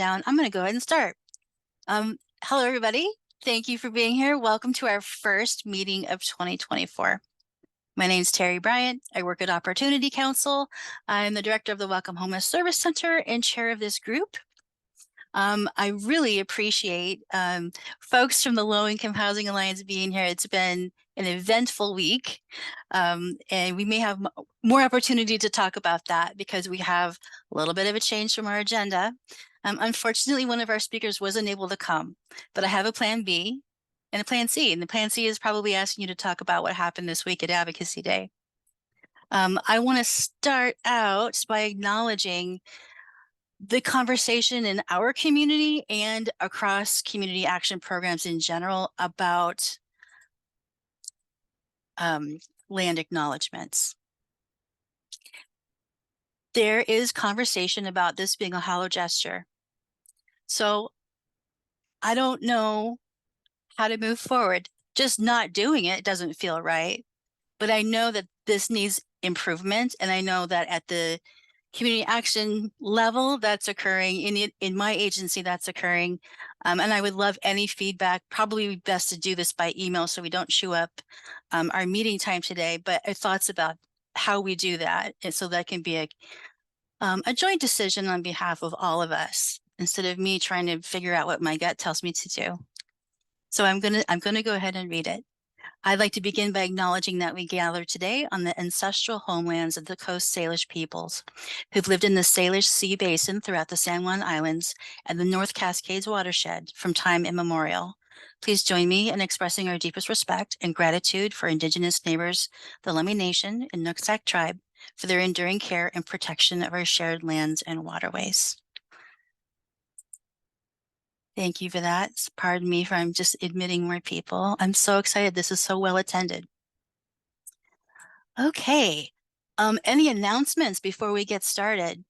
I'm going to go ahead and start. Hello, everybody. Thank you for being here. Welcome to our first meeting of 2024. My name is Terry Bryant. I work at Opportunity Council. I'm the director of the Welcome Homeless Service Center and chair of this group. I really appreciate folks from the Low Income Housing Alliance being here. It's been an eventful week, and we may have more opportunity to talk about that because we have a little bit of a change from our agenda. Unfortunately, one of our speakers wasn't able to come, but I have a plan B and a plan C, and the plan C is probably asking you to talk about what happened this week at Advocacy Day. I want to start out by acknowledging the conversation in our community and across community action programs in general about land acknowledgements. There is conversation about this being a hollow gesture. So I don't know how to move forward. Just not doing it doesn't feel right. But I know that this needs improvement. And I know that at the community action level that's occurring in my agency that's occurring. And I would love any feedback, probably best to do this by email so we don't chew up our meeting time today, but thoughts about how we do that. And so that can be a joint decision on behalf of all of us instead of me trying to figure out what my gut tells me to do. So I'm gonna go ahead and read it. I'd like to begin by acknowledging that we gather today on the ancestral homelands of the Coast Salish peoples who've lived in the Salish Sea Basin throughout the San Juan Islands and the North Cascades watershed from time immemorial. Please join me in expressing our deepest respect and gratitude for Indigenous neighbors, the Lummi Nation and Nooksack tribe, for their enduring care and protection of our shared lands and waterways. Thank you for that. Pardon me for I'm just admitting more people. I'm so excited. This is so well attended. Okay. Any announcements before we get started?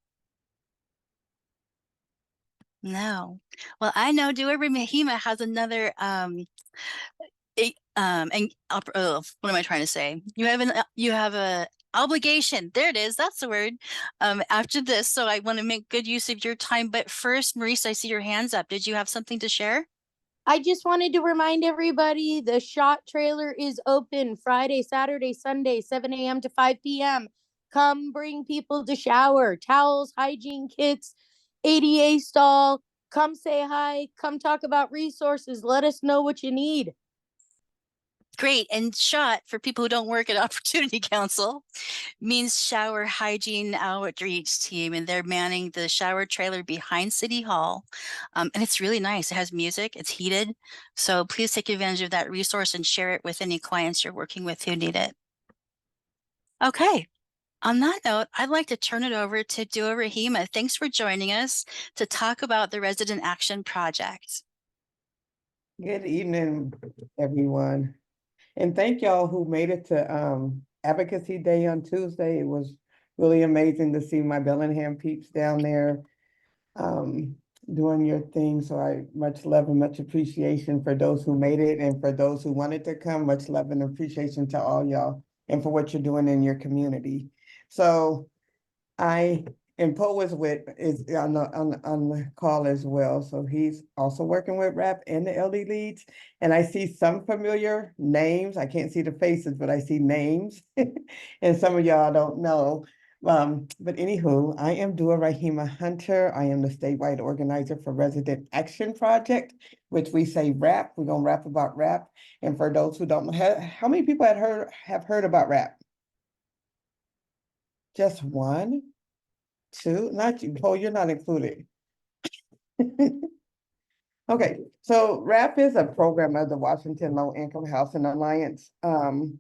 No. Well, I know Duaa-Rahemaah has another what am I trying to say? You have a obligation. There it is. That's the word. After this, so I want to make good use of your time. But first, Maurice, I see your hands up. Did you have something to share? I just wanted to remind everybody the SHOT trailer is open Friday, Saturday, Sunday, 7 a.m. to 5 p.m. Come bring people to shower, towels, hygiene kits, ADA stall. Come say hi. Come talk about resources. Let us know what you need. Great. And SHOT, for people who don't work at Opportunity Council, means Shower Hygiene Outreach Team, and they're manning the shower trailer behind City Hall. And it's really nice. It has music, it's heated. So please take advantage of that resource and share it with any clients you're working with who need it. Okay. On that note, I'd like to turn it over to Duaa-Rahemaah. Thanks for joining us to talk about the Resident Action Project. Good evening, everyone. And thank y'all who made it to Advocacy Day on Tuesday. It was really amazing to see my Bellingham peeps down there doing your thing. So I much love and much appreciation for those who made it, and for those who wanted to come, much love and appreciation to all y'all and for what you're doing in your community. So and Poe is on the call as well. So he's also working with RAP and the LD leads. And I see some familiar names. I can't see the faces, but I see names. And some of y'all don't know. But anywho, I am Duaa-Rahemaah Hunter. I am the statewide organizer for Resident Action Project, which we say RAP. We're gonna rap about RAP. And for those who don't know, how many people have heard about RAP? Just one? Two, not you, Paul, you're not included. Okay, so RAP is a program of the Washington Low Income Housing Alliance. And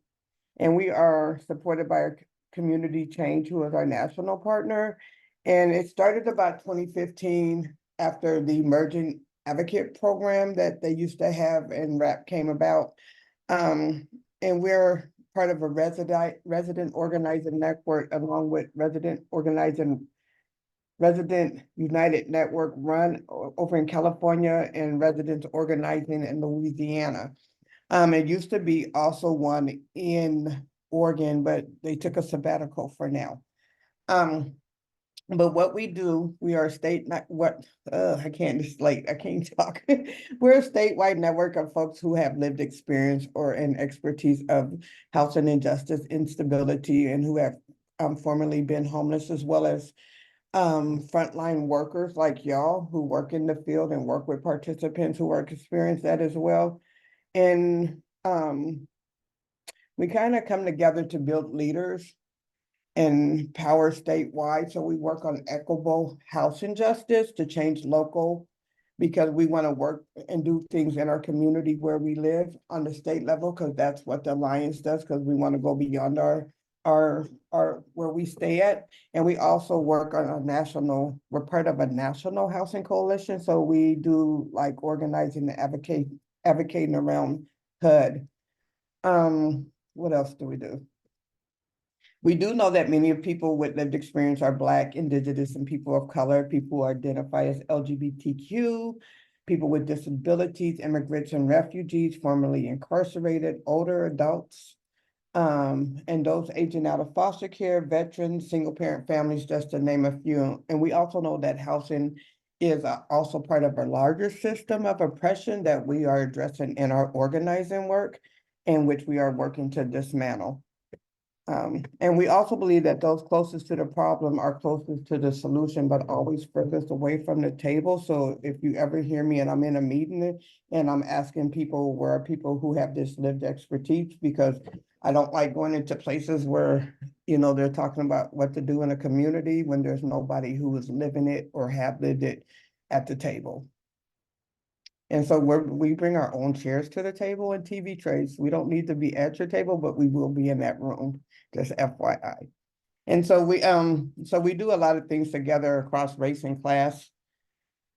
we are supported by our Community Change, who is our national partner. And it started about 2015 after the Emerging Advocate program that they used to have, and RAP came about. And we're part of a resident organizing network, along with Resident United Network run over in California, and residents organizing in Louisiana. It used to be also one in Oregon, but they took a sabbatical for now. But what we do, we are a state, not what, I can't just like, I can't talk. We're a statewide network of folks who have lived experience or an expertise of housing injustice, instability, and who have formerly been homeless, as well as frontline workers like y'all who work in the field and work with participants who are experienced that as well. And we kind of come together to build leaders and power statewide. So we work on equitable housing justice to change local, because we want to work and do things in our community where we live on the state level, because that's what the Alliance does, because we want to go beyond our where we stay at. And we also work on a national, we're part of a national housing coalition. So we do like organizing and advocating around HUD. What else do we do? We do know that many of people with lived experience are Black, Indigenous, and people of color, people who identify as LGBTQ, people with disabilities, immigrants and refugees, formerly incarcerated, older adults, and those aging out of foster care, veterans, single parent families, just to name a few. And we also know that housing is also part of a larger system of oppression that we are addressing in our organizing work, in which we are working to dismantle. And we also believe that those closest to the problem are closest to the solution, but always furthest away from the table. So if you ever hear me and I'm in a meeting and I'm asking people, where are people who have this lived expertise? Because I don't like going into places where, they're talking about what to do in a community when there's nobody who is living it or have lived it at the table. And so we bring our own chairs to the table and TV trays. We don't need to be at your table, but we will be in that room, just FYI. And so we do a lot of things together across race and class.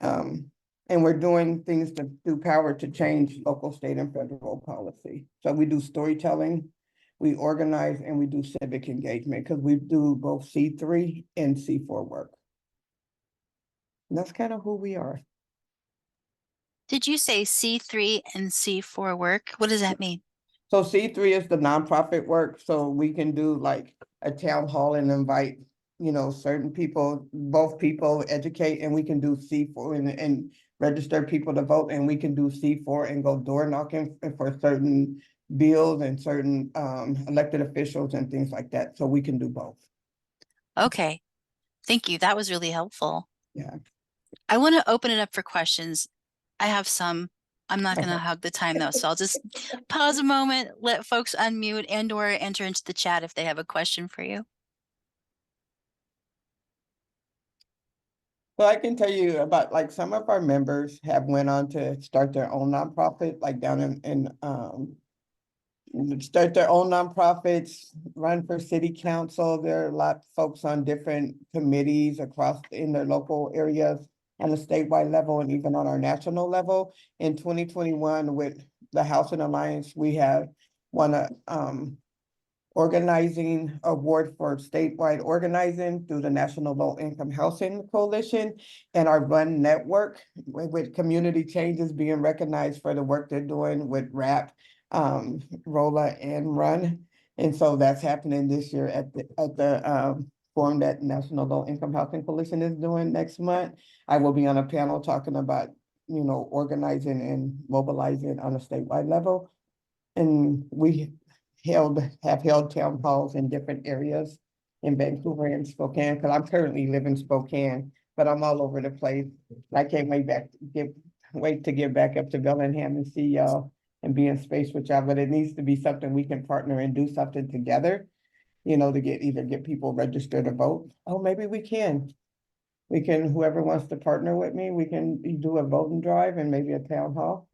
And we're doing things to do power to change local, state, and federal policy. So we do storytelling, we organize, and we do civic engagement, because we do both C3 and C4 work. And that's kind of who we are. Did you say C3 and C4 work? What does that mean? So C3 is the nonprofit work. So we can do like a town hall and invite, certain people, both people educate, and we can do C4 and register people to vote. And we can do C4 and go door knocking for certain bills and certain elected officials and things like that. So we can do both. Okay. Thank you. That was really helpful. Yeah. I want to open it up for questions. I have some. I'm not going to hog the time though, so I'll just pause a moment, let folks unmute and or enter into the chat if they have a question for you. So I can tell you about, like, some of our members have went on to start their own nonprofit, like down in start their own nonprofits, run for city council. There are a lot of folks on different committees across in their local areas on the statewide level and even on our national level. In 2021, with the Housing Alliance, we have won a organizing award for statewide organizing through the National Low Income Housing Coalition, and our RUN network with community changes being recognized for the work they're doing with RAP, ROLA, and RUN. And so that's happening this year at the forum that National Low Income Housing Coalition is doing next month. I will be on a panel talking about, organizing and mobilizing on a statewide level. And we have held town halls in different areas in Vancouver and Spokane, because I'm currently live in Spokane, but I'm all over the place. I can't wait to get back up to Bellingham and see y'all and be in space with y'all. But it needs to be something we can partner and do something together, to get people registered to vote. Oh, maybe we can. Whoever wants to partner with me, we can do a voting drive and maybe a town hall.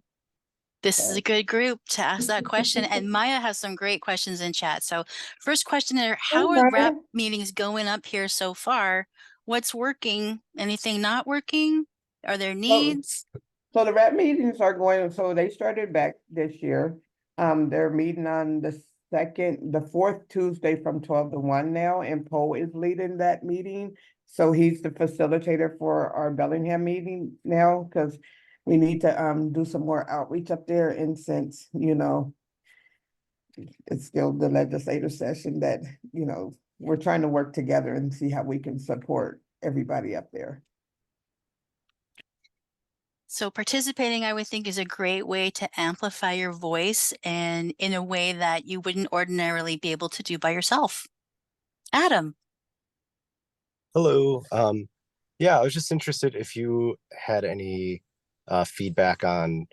This is a good group to ask that question. And Maya has some great questions in chat. So first question there, how are RAP meetings going up here so far? What's working? Anything not working? Are there needs? So the RAP meetings are going, so they started back this year. They're meeting on the fourth Tuesday from 12 to 1 now, and Poe is leading that meeting. So he's the facilitator for our Bellingham meeting now, because we need to do some more outreach up there. And since, it's still the legislative session that, we're trying to work together and see how we can support everybody up there. So participating, I would think, is a great way to amplify your voice and in a way that you wouldn't ordinarily be able to do by yourself. Adam. Hello. Yeah, I was just interested if you had any feedback on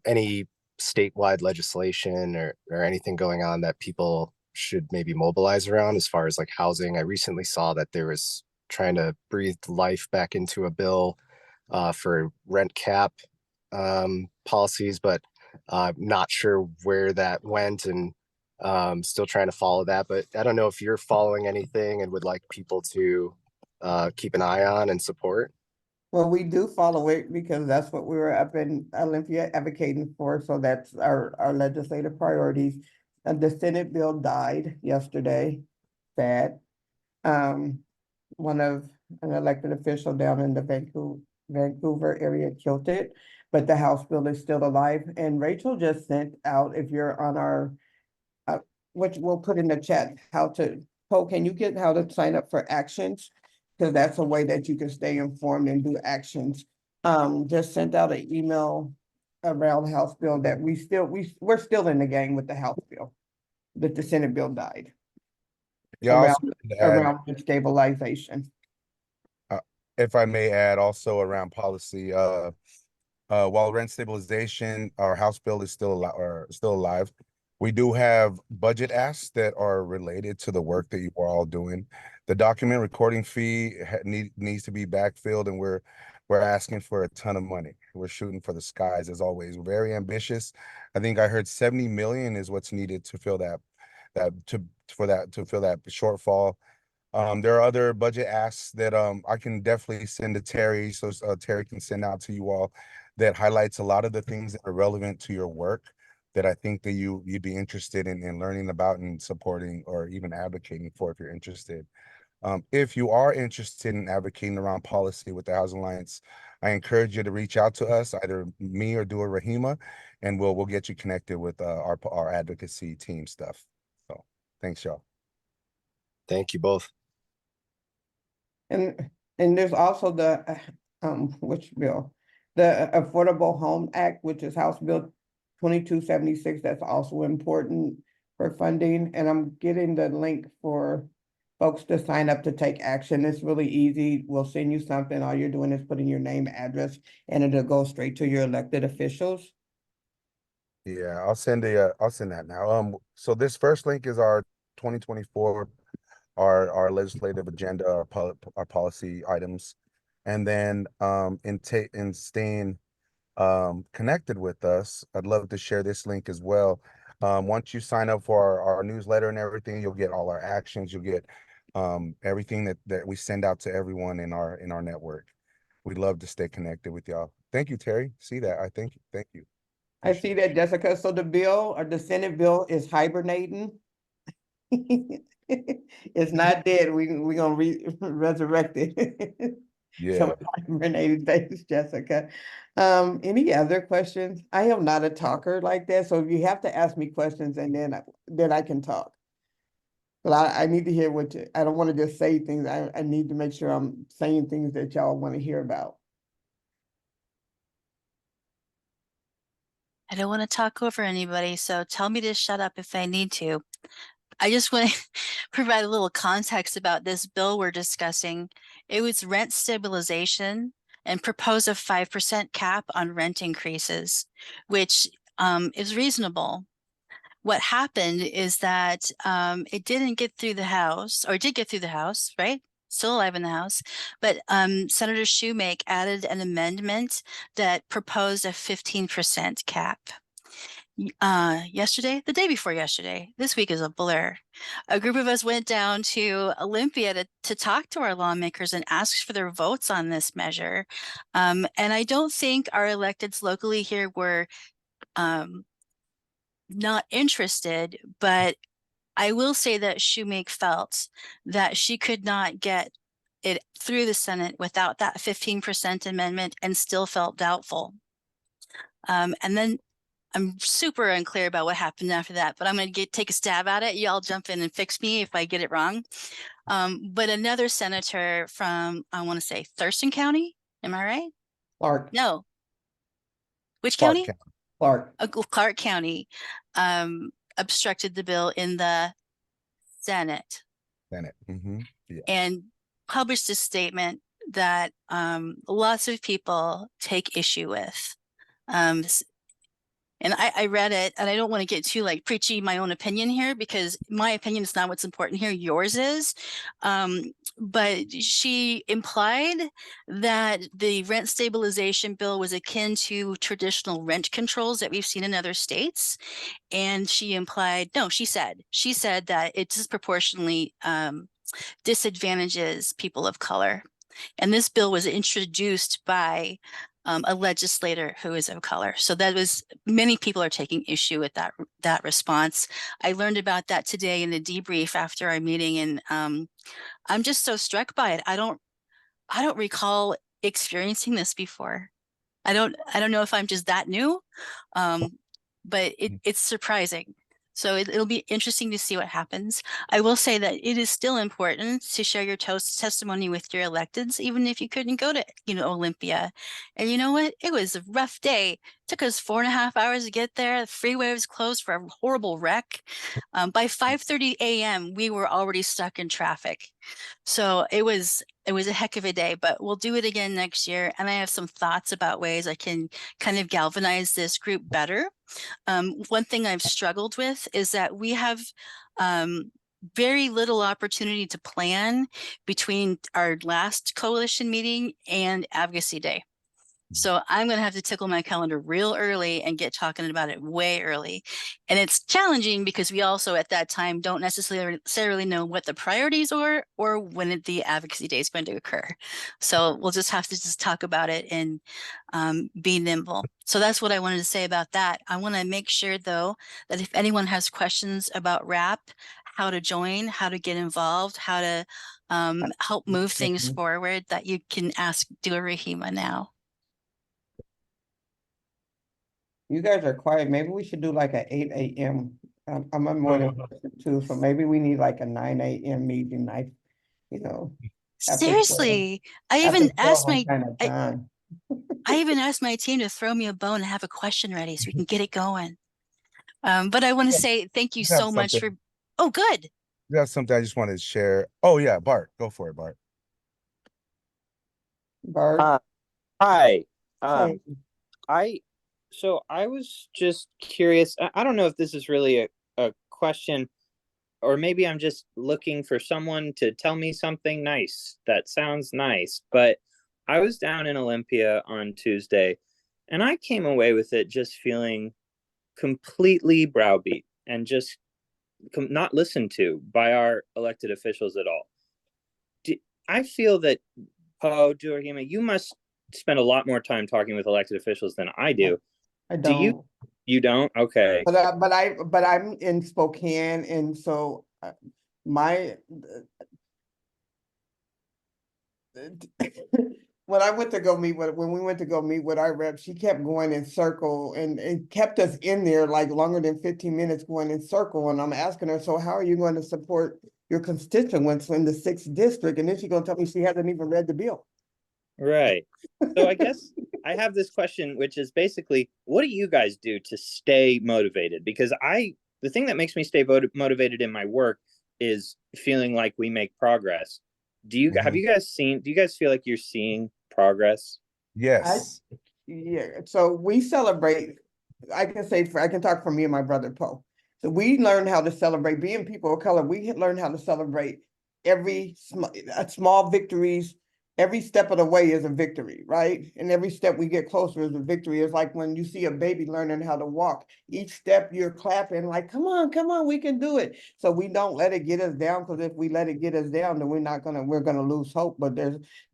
any statewide legislation or anything going on that people should maybe mobilize around as far as like housing. I recently saw that there was trying to breathe life back into a bill for rent cap policies, but not sure where that went and still trying to follow that. But I don't know if you're following anything and would like people to keep an eye on and support. Well, we do follow it because that's what we were up in Olympia advocating for. So that's our legislative priorities. And the Senate bill died yesterday. Sad. One of an elected official down in the Vancouver area killed it, but the House bill is still alive. And Rachel just sent out, if you're on our, which we'll put in the chat, can you get how to sign up for actions? Because that's a way that you can stay informed and do actions. Just sent out an email around the House bill that we're still in the game with the House bill, but the Senate bill died. Yeah, around stabilization. if I may add also around policy, while rent stabilization, our House bill is still alive. We do have budget asks that are related to the work that you are all doing. The document recording fee needs to be backfilled, and we're asking for a ton of money. We're shooting for the skies as always. We're very ambitious. I think I heard 70 million is what's needed to fill that shortfall. There are other budget asks that I can definitely send to Terry, so Terry can send out to you all, that highlights a lot of the things that are relevant to your work that I think that you'd be interested in learning about and supporting or even advocating for if you're interested. If you are interested in advocating around policy with the Housing Alliance, I encourage you to reach out to us, either me or Duaa-Rahemaah, and we'll get you connected with our advocacy team stuff. So thanks, y'all. Thank you both. And there's also the which bill? The Affordable Home Act, which is House Bill 2276. That's also important for funding. And I'm getting the link for folks to sign up to take action. It's really easy. We'll send you something. All you're doing is putting your name, address, and it'll go straight to your elected officials. Yeah, I'll send that now. So this first link is our 2024, our legislative agenda, our policy items, and then in staying connected with us, I'd love to share this link as well. Once you sign up for our newsletter and everything, you'll get all our actions. You'll get everything that we send out to everyone in our network. We'd love to stay connected with y'all. Thank you, Terry. See that? Thank you. I see that, Jessica. So the bill, or the Senate bill, is hibernating. It's not dead. We're gonna resurrect it. Yeah. So hibernating. Thanks, Jessica. Any other questions? I am not a talker like that, so if you have to ask me questions, and then I can talk. But I need to hear I don't want to just say things. I need to make sure I'm saying things that y'all want to hear about. I don't want to talk over anybody, so tell me to shut up if I need to. I just want to provide a little context about this bill we're discussing. It was rent stabilization and propose a 5% cap on rent increases, which is reasonable. What happened is that it didn't get through the House, or it did get through the House, right? Still alive in the House, but Senator Shoemake added an amendment that proposed a 15% cap. Yesterday, the day before yesterday, this week is a blur. A group of us went down to Olympia to talk to our lawmakers and ask for their votes on this measure. And I don't think our electeds locally here were not interested, but I will say that Shoemake felt that she could not get it through the Senate without that 15% amendment and still felt doubtful. And then I'm super unclear about what happened after that, but I'm going to take a stab at it. Y'all jump in and fix me if I get it wrong. But another senator from, I want to say Thurston County. Am I right? Clark, No. Which Clark county? County. Clark. Clark County obstructed the bill in the Senate Senate. Yeah. and published a statement that lots of people take issue with. And I read it, and I don't want to get too like preachy my own opinion here, because my opinion is not what's important here. Yours is. But she implied that the rent stabilization bill was akin to traditional rent controls that we've seen in other states. And she implied, no, she said that it disproportionately disadvantages people of color. And this bill was introduced by a legislator who is of color. So that was, many people are taking issue with that response. I learned about that today in a debrief after our meeting, and I'm just so struck by it. I don't recall experiencing this before. I don't know if I'm just that new, but it's surprising. So it'll be interesting to see what happens. I will say that it is still important to share your testimony with your electeds, even if you couldn't go to, Olympia. And you know what? It was a rough day. It took us 4.5 hours to get there. The freeway was closed for a horrible wreck. By 5:30 a.m., we were already stuck in traffic. So it was a heck of a day, but we'll do it again next year. And I have some thoughts about ways I can kind of galvanize this group better. One thing I've struggled with is that we have very little opportunity to plan between our last coalition meeting and Advocacy Day. So I'm going to have to tickle my calendar real early and get talking about it way early. And it's challenging because we also at that time don't necessarily know what the priorities are or when the Advocacy Day is going to occur. So we'll just have to talk about it and be nimble. So that's what I wanted to say about that. I want to make sure, though, that if anyone has questions about RAP, how to join, how to get involved, how to help move things forward, that you can ask Duaa-Rahemaah now. You guys are quiet. Maybe we should do like a 8 a.m. I'm a morning person too, so maybe we need like a 9 a.m. meeting night, after 12. Seriously, I After even 12, asked I'm kind of done. I even asked my team to throw me a bone and have a question ready so we can get it going. But I want to say thank you I have so much something. for. Oh, good. That's something I just wanted to share. Oh yeah, Bart, go for it, Bart. Bart, Hi. hey, I was just curious. I don't know if this is really a question, or maybe I'm just looking for someone to tell me something nice that sounds nice. But I was down in Olympia on Tuesday, and I came away with it just feeling completely browbeat and just not listened to by our elected officials at all. I feel that, Duaa-Rahemaah, you must spend a lot more time talking with elected officials than I do. I Do you? don't. You don't? Okay. But I'm in Spokane, and so my when I went to go meet with when we went to go meet with our rep, she kept going in circle and kept us in there like longer than 15 minutes going in circle. And I'm asking her, so how are you going to support your constituents in the 6th district? And then she's gonna tell me she hasn't even read the bill. Right. So I guess I have this question, which is basically, what do you guys do to stay motivated? Because the thing that makes me stay motivated in my work is feeling like we make progress. Do you guys feel like you're seeing progress? Yes. Yeah, so we celebrate, I can talk for me and my brother Poe. So we learned how to celebrate, being people of color, we learned how to celebrate every small victories. Every step of the way is a victory, right? And every step we get closer is a victory. It's like when you see a baby learning how to walk. Each step you're clapping like, come on, we can do it. So we don't let it get us down, because if we let it get us down, then we're gonna lose hope. But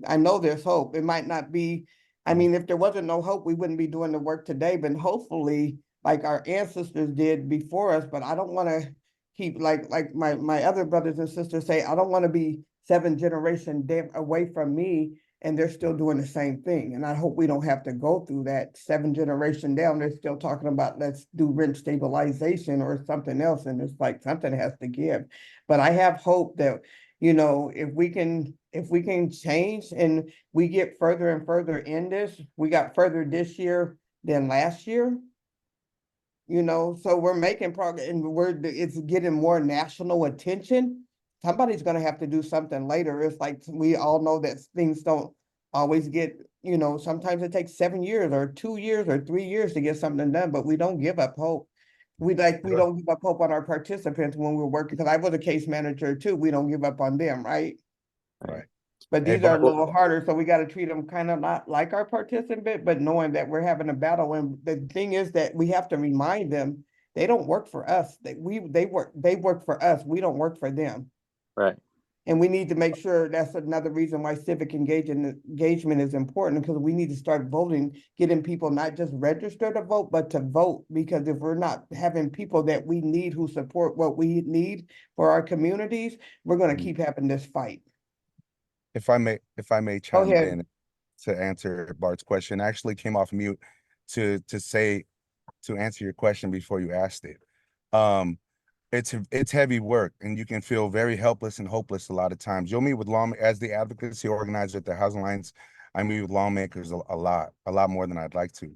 I know there's hope. It might not be, I mean, if there wasn't no hope, we wouldn't be doing the work today, but hopefully like our ancestors did before us. But I don't want to keep like my other brothers and sisters say, I don't want to be 7 generations away from me and they're still doing the same thing. And I hope we don't have to go through that 7 generation down. They're still talking about let's do rent stabilization or something else. And it's like something has to give. But I have hope that, you know, if we can change and we get further and further in this, we got further this year than last year. You know, so we're making progress and it's getting more national attention. Somebody's gonna have to do something later. It's like we all know that things don't always get, you know, sometimes it takes 7 years or 2 years or 3 years to get something done, but we don't give up hope. We don't give up hope on our participants when we're working, because I was a case manager too. We don't give up on them, right? Right. But Hey, these are a Bart, little harder, so we got to treat them kind of not like our participant, but knowing that we're having a battle. And the thing is that we have to remind them they don't work for us. They work for us. We don't work for them. Right. And we need to make sure that's another reason why civic engagement is important, because we need to start voting, getting people not just register to vote, but to vote. Because if we're not having people that we need who support what we need for our communities, we're going to keep having this fight. if I may Go chime ahead. in to answer Bart's question. I actually came off mute to answer your question before you asked it. It's heavy work, and you can feel very helpless and hopeless a lot of times. You'll meet with as the advocacy organizer at the Housing Alliance, I meet with lawmakers a lot more than I'd like to.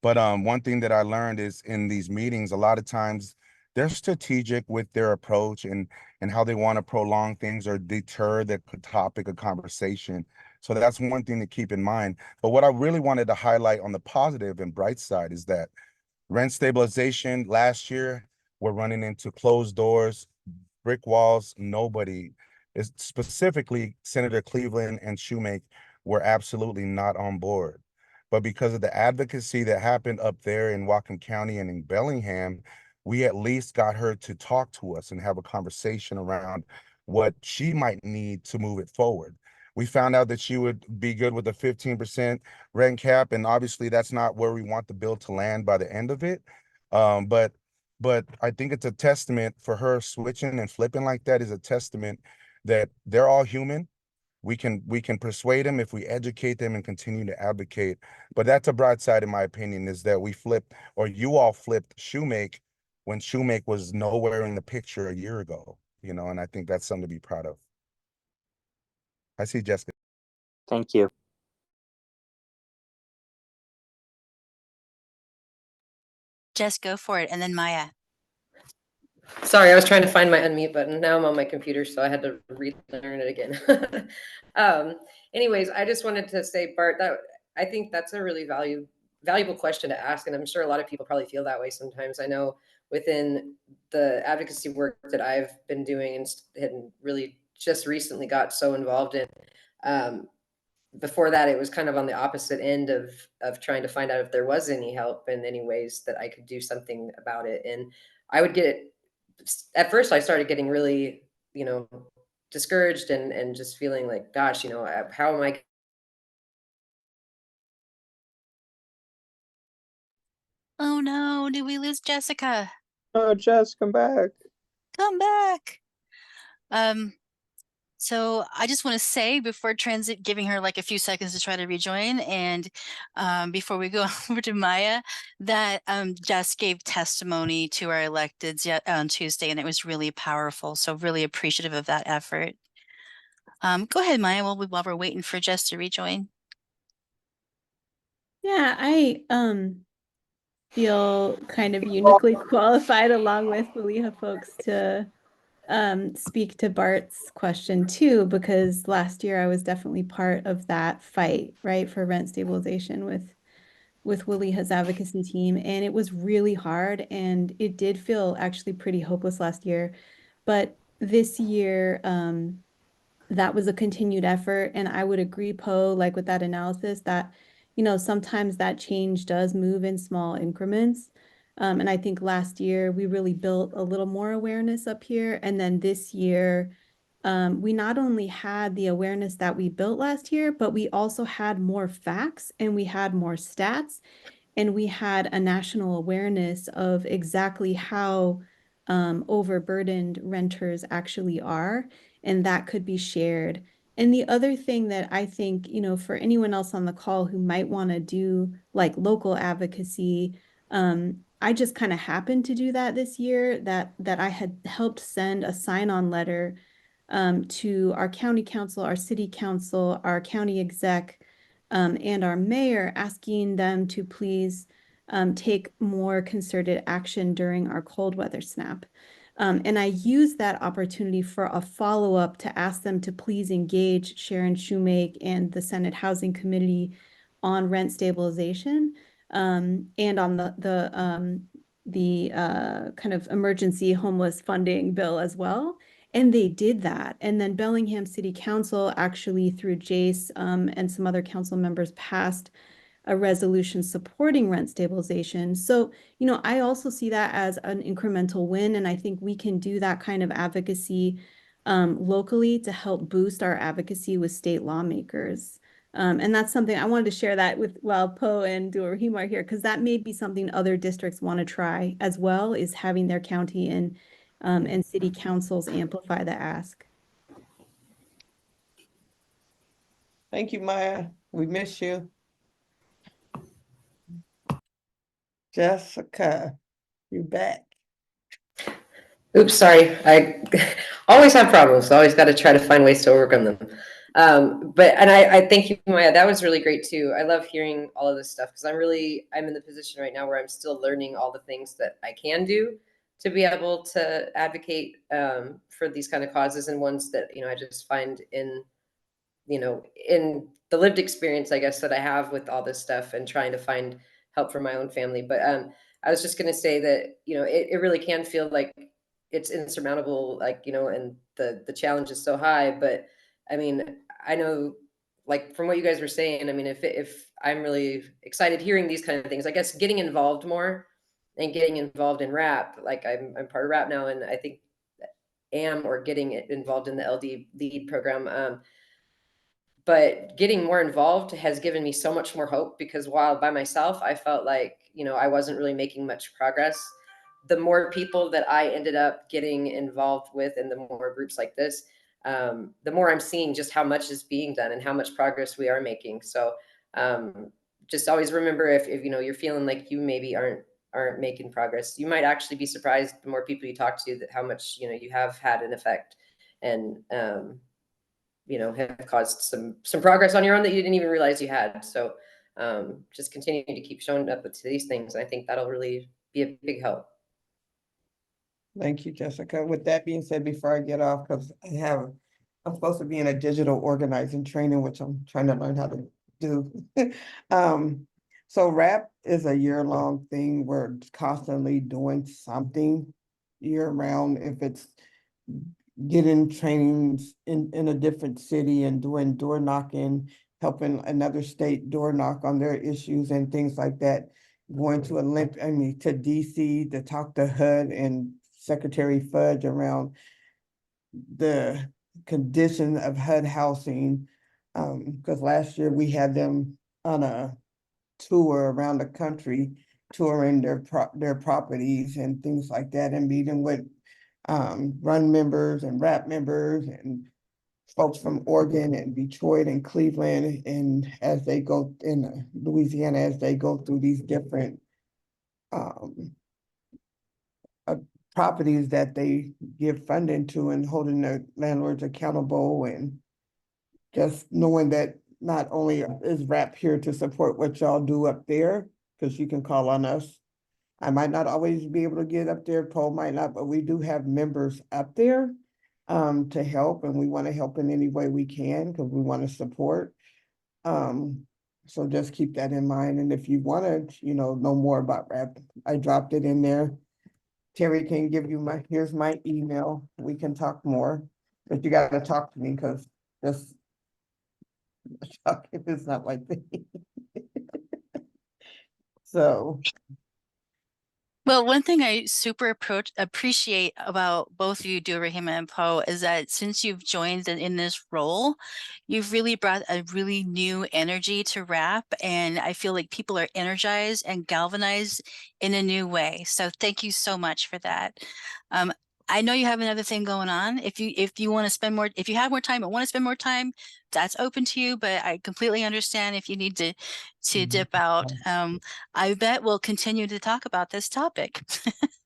But one thing that I learned is in these meetings, a lot of times they're strategic with their approach and how they want to prolong things or deter the topic of conversation. So that's one thing to keep in mind. But what I really wanted to highlight on the positive and bright side is that rent stabilization last year, we're running into closed doors, brick walls. Nobody is, specifically Senator Cleveland and Shoemake, were absolutely not on board. But because of the advocacy that happened up there in Whatcom County and in Bellingham, we at least got her to talk to us and have a conversation around what she might need to move it forward. We found out that she would be good with a 15% rent cap, and obviously that's not where we want the bill to land by the end of it. But I think it's a testament for her switching and flipping like that is a testament that they're all human. We can persuade them if we educate them and continue to advocate. But that's a broad side, in my opinion, is that we flipped, or you all flipped Shoemake when Shoemake was nowhere in the picture a year ago, you know, and I think that's something to be proud of. I see Jessica. Thank you. Jess, go for it. And then Maya. Sorry, I was trying to find my unmute button. Now I'm on my computer, so I had to relearn it again. Anyways, I just wanted to say, Bart, that I think that's a really valuable question to ask, and I'm sure a lot of people probably feel that way sometimes. I know within the advocacy work that I've been doing and really just recently got so involved in, before that, it was kind of on the opposite end of trying to find out if there was any help and any ways that I could do something about it. And I would get, at first I started getting really, discouraged and just feeling like, gosh, how am I? Oh no, did we lose Jessica? Oh, Jess, come back. Come back. So I just want to say before giving her like a few seconds to try to rejoin, and before we go over to Maya, that Jess gave testimony to our electeds on Tuesday, and it was really powerful. So really appreciative of that effort. Go ahead, Maya, while we're waiting for Jess to rejoin. Yeah, I feel kind of uniquely qualified along with the WCCEH folks to speak to Bart's question too, because last year I was definitely part of that fight, right, for rent stabilization with WCCEH's advocacy team, and it was really hard, and it did feel actually pretty hopeless last year. But this year, that was a continued effort, and I would agree, Poe, like with that analysis, that sometimes that change does move in small increments. And I think last year we really built a little more awareness up here. And then this year, we not only had the awareness that we built last year, but we also had more facts and we had more stats and we had a national awareness of exactly how overburdened renters actually are. And that could be shared. And the other thing that I think, you know, for anyone else on the call who might want to do like local advocacy, I just kind of happened to do that this year, that I had helped send a sign-on letter to our county council, our city council, our county exec, and our mayor, asking them to please take more concerted action during our cold weather snap. And I used that opportunity for a follow-up to ask them to please engage Sharon Shoemake and the Senate Housing Committee on rent stabilization, and on the kind of emergency homeless funding bill as well. And they did that. And then Bellingham City Council actually, through Jace and some other council members, passed a resolution supporting rent stabilization. So, you know, I also see that as an incremental win. And I think we can do that kind of advocacy locally to help boost our advocacy with state lawmakers. And that's something I wanted to share that with, while Poe and Duaa-Rahemaah are here, because that may be something other districts want to try as well, is having their county and city councils amplify the ask. Thank you, Maya. We miss you. Jessica, you back. Oops, sorry. I always have problems. Always got to try to find ways to overcome them. And I thank you, Maya. That was really great too. I love hearing all of this stuff because I'm in the position right now where I'm still learning all the things that I can do to be able to advocate for these kind of causes, and ones that, you know, I just find in the lived experience, I guess, that I have with all this stuff and trying to find help for my own family. But I was just going to say that, you know, it really can feel like it's insurmountable, like, you know, and the challenge is so high. But I mean, I know, like, from what you guys were saying, I mean, if I'm really excited hearing these kind of things, I guess getting involved more and getting involved in rap, like I'm part of rap now, and I think getting involved in the LD lead program. But getting more involved has given me so much more hope, because while by myself, I felt like, you know, I wasn't really making much progress. The more people that I ended up getting involved with, and the more groups like this, the more I'm seeing just how much is being done and how much progress we are making. So just always remember, if you know, you're feeling like you maybe aren't making progress, you might actually be surprised the more people you talk to, that how much, you know, you have had an effect, and you know, have caused some progress on your own that you didn't even realize you had. So just continue to keep showing up to these things. I think that'll really be a big help. Thank you, Jessica. With that being said, before I get off, because I'm supposed to be in a digital organizing training, which I'm trying to learn how to do. So RAP is a year-long thing. We're constantly doing something year-round. If it's getting trainings in a different city and doing door knocking, helping another state door knock on their issues and things like that. Going to to DC to talk to HUD and Secretary Fudge around the condition of HUD housing. Because last year we had them on a tour around the country, touring their properties and things like that, and meeting with run members and rap members and folks from Oregon and Detroit and Cleveland, and as they go in Louisiana, as they go through these different properties that they give funding to, and holding their landlords accountable, and just knowing that not only is RAP here to support what y'all do up there, because you can call on us. I might not always be able to get up there, Paul might not, but we do have members up there to help, and we want to help in any way we can, because we want to support. So just keep that in mind. And if you want to, you know more about RAP, I dropped it in there. Terry can give you here's my email. We can talk more, but you got to talk to me, because this if it's not like this. So. Well, one thing I super appreciate about both of you, Duaa-Rahemaah and Poe, is that since you've joined in this role, you've really brought a really new energy to RAP, and I feel like people are energized and galvanized in a new way. So thank you so much for that. I know you have another thing going on. If you want to spend more, if you have more time and want to spend more time, that's open to you, but I completely understand if you need to dip out. I bet we'll continue to talk about this topic.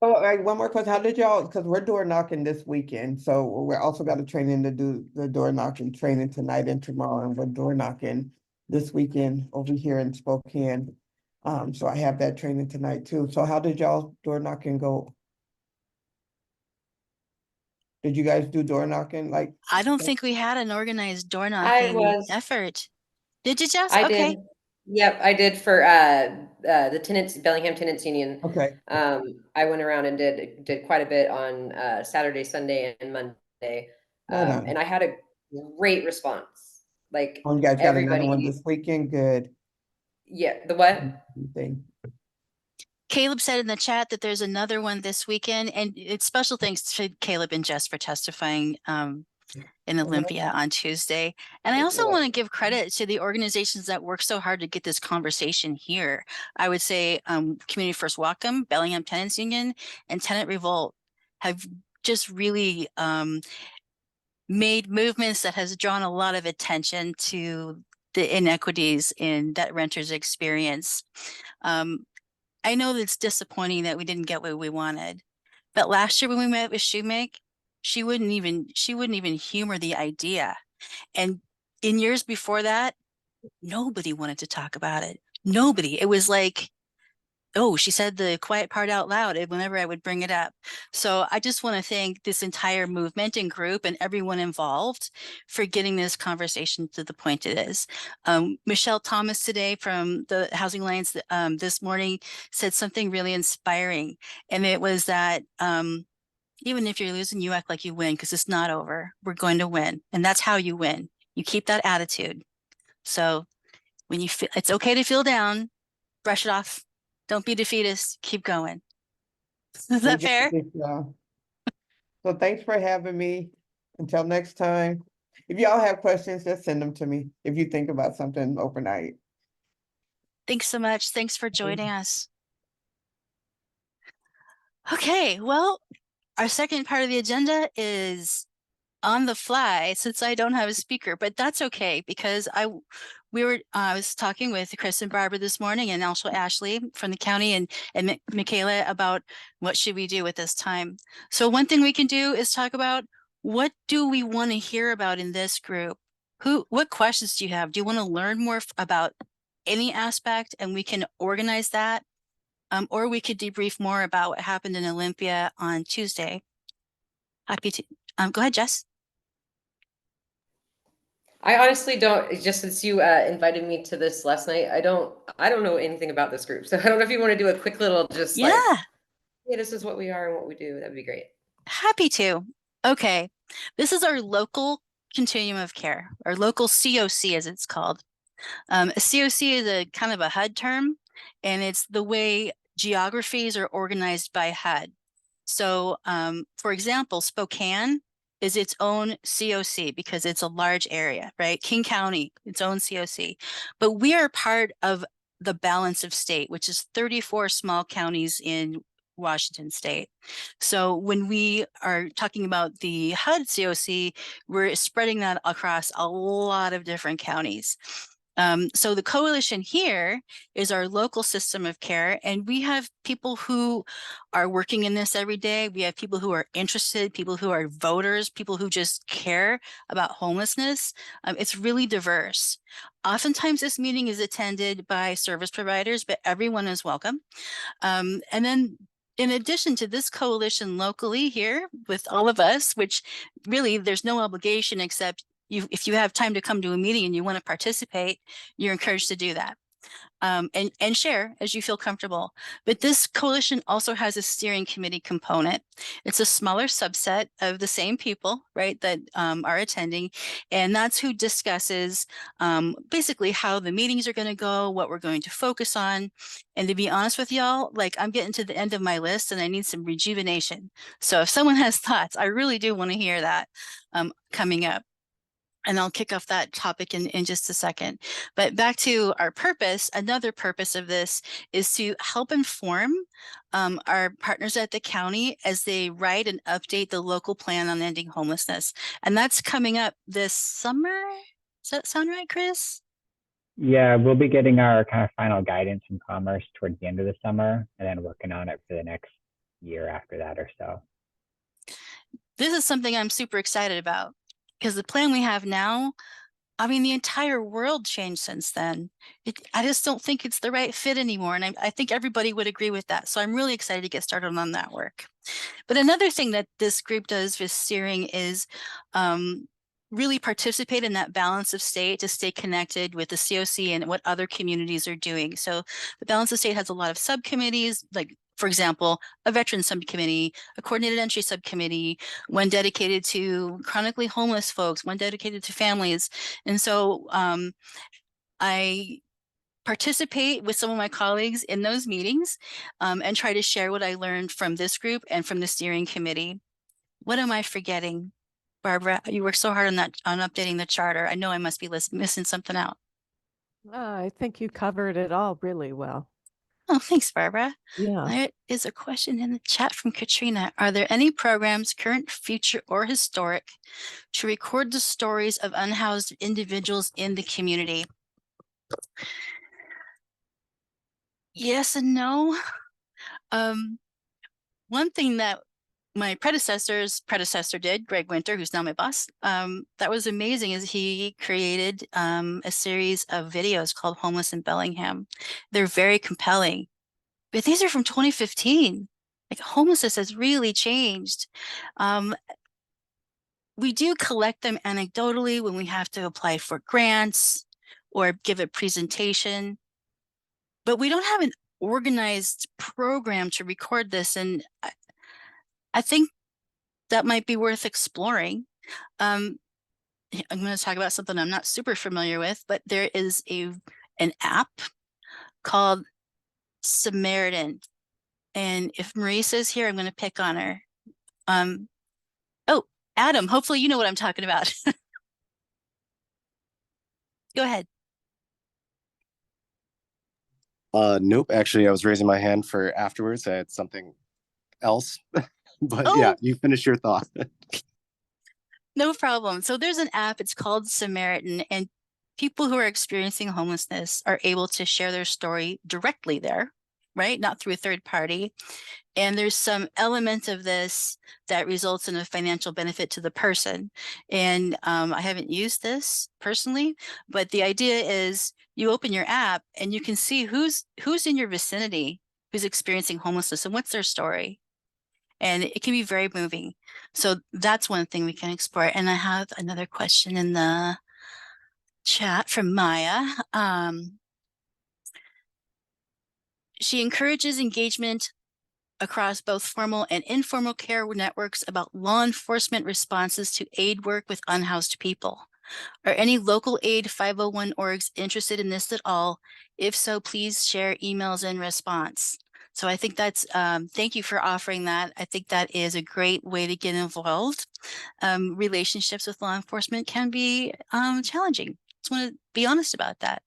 Oh, all right, one more question. How did y'all, because we're door knocking this weekend, so we're also got a training to do the door knocking training tonight and tomorrow, and we're door knocking this weekend over here in Spokane. So I have that training tonight too. So how did y'all door knocking go? Did you guys do door knocking? Like, I don't think we had an organized door I knocking was, effort. Did you, Jess? I Okay. did. Yep, I did for the tenants, Bellingham Tenants Union. okay, I went around and did quite a bit on Saturday, Sunday, and Monday. right on. And I had a great response. Like Oh, you guys got another one everybody, this weekend? Good. yeah, the what? Thing. Caleb said in the chat that there's another one this weekend, and it's special thanks to Caleb and Jess for testifying in Olympia on Tuesday. And I also want to give credit to the organizations that work so hard to get this conversation here. I would say Community First Welcome, Bellingham Tenants Union, and Tenant Revolt have just really made movements that has drawn a lot of attention to the inequities in that renters experience. I know that it's disappointing that we didn't get what we wanted, but last year when we met with Shoemake, she wouldn't even humor the idea. And in years before that, nobody wanted to talk about it. Nobody. It was like, oh, she said the quiet part out loud whenever I would bring it up. So I just want to thank this entire movement and group and everyone involved for getting this conversation to the point it is. Michelle Thomas today from the Housing Alliance this morning said something really inspiring. And it was that even if you're losing, you act like you win because it's not over. We're going to win. And that's how you win. You keep that attitude. So when you feel it's okay to feel down, brush it off. Don't be defeatist. Keep going. Is that fair? So thanks for having me. Until next time. If y'all have questions, just send them to me if you think about something overnight. Thanks so much. Thanks for joining us. Okay, well, our second part of the agenda is on the fly since I don't have a speaker, but that's okay because I was talking with Chris and Barbara this morning and also Ashley from the county and Michaela about what should we do with this time. So one thing we can do is talk about what do we want to hear about in this group? What questions do you have? Do you want to learn more about any aspect and we can organize that? Or we could debrief more about what happened in Olympia on Tuesday. Happy to, go ahead, Jess. I honestly don't, just since you invited me to this last night, I don't know anything about this group. So I don't know if you want to do a quick little just like, yeah, this is what we are and what we do. That'd be great. Happy to. Okay. This is our local continuum of care, our local COC as it's called. A COC is a kind of a HUD term, and it's the way geographies are organized by HUD. So for example, Spokane is its own COC because it's a large area, right? King County, its own COC. But we are part of the balance of state, which is 34 small counties in Washington state. So when we are talking about the HUD COC, we're spreading that across a lot of different counties. So the coalition here is our local system of care, and we have people who are working in this every day. We have people who are interested, people who are voters, people who just care about homelessness. It's really diverse. Oftentimes this meeting is attended by service providers, but everyone is welcome. And then in addition to this coalition locally here with all of us, which really there's no obligation except if you have time to come to a meeting and you want to participate, you're encouraged to do that. And share as you feel comfortable. But this coalition also has a steering committee component. It's a smaller subset of the same people, right, that are attending. And that's who discusses basically how the meetings are going to go, what we're going to focus on. And to be honest with y'all, like I'm getting to the end of my list and I need some rejuvenation. So if someone has thoughts, I really do want to hear that coming up. And I'll kick off that topic in just a second. But back to our purpose, another purpose of this is to help inform our partners at the county as they write and update the local plan on ending homelessness. And that's coming up this summer. Does that sound right, Chris? Yeah, we'll be getting our kind of final guidance from Commerce towards the end of the summer and then working on it for the next year after that or so. This is something I'm super excited about because the plan we have now, I mean, the entire world changed since then. I just don't think it's the right fit anymore. And I think everybody would agree with that. So I'm really excited to get started on that work. But another thing that this group does with steering is really participate in that balance of state to stay connected with the COC and what other communities are doing. So the balance of state has a lot of subcommittees, like, for example, a veterans subcommittee, a coordinated entry subcommittee, one dedicated to chronically homeless folks, one dedicated to families. And so I participate with some of my colleagues in those meetings and try to share what I learned from this group and from the steering committee. What am I forgetting? Barbara, you worked so hard on that, on updating the charter. I know I must be missing something out. I think you covered it all really well. Oh, thanks, Barbara. Yeah. There is a question in the chat from Katrina. Are there any programs, current, future, or historic, to record the stories of unhoused individuals in the community? Yes and no. One thing that my predecessor's predecessor did, Greg Winter, who's now my boss, that was amazing, is he created a series of videos called Homeless in Bellingham. They're very compelling, but these are from 2015. Like, homelessness has really changed. We do collect them anecdotally when we have to apply for grants or give a presentation, but we don't have an organized program to record this. And I think that might be worth exploring. I'm going to talk about something I'm not super familiar with, but there is an app called Samaritan. And if Marissa's here, I'm going to pick on her. Oh, Adam, hopefully you know what I'm talking about. Go ahead. Nope. Actually, I was raising my hand for afterwards. I had something else. But Oh. yeah, you finish your thought. No problem. So there's an app, it's called Samaritan, and people who are experiencing homelessness are able to share their story directly there, right? Not through a third party. And there's some element of this that results in a financial benefit to the person. And I haven't used this personally, but the idea is you open your app and you can see who's in your vicinity, who's experiencing homelessness and what's their story. And it can be very moving. So that's one thing we can explore. And I have another question in the chat from Maya. She encourages engagement across both formal and informal care networks about law enforcement responses to aid work with unhoused people. Are any local aid 501 orgs interested in this at all? If so, please share emails in response. So I think that's, thank you for offering that. I think that is a great way to get involved. Relationships with law enforcement can be challenging. Just want to be honest about that.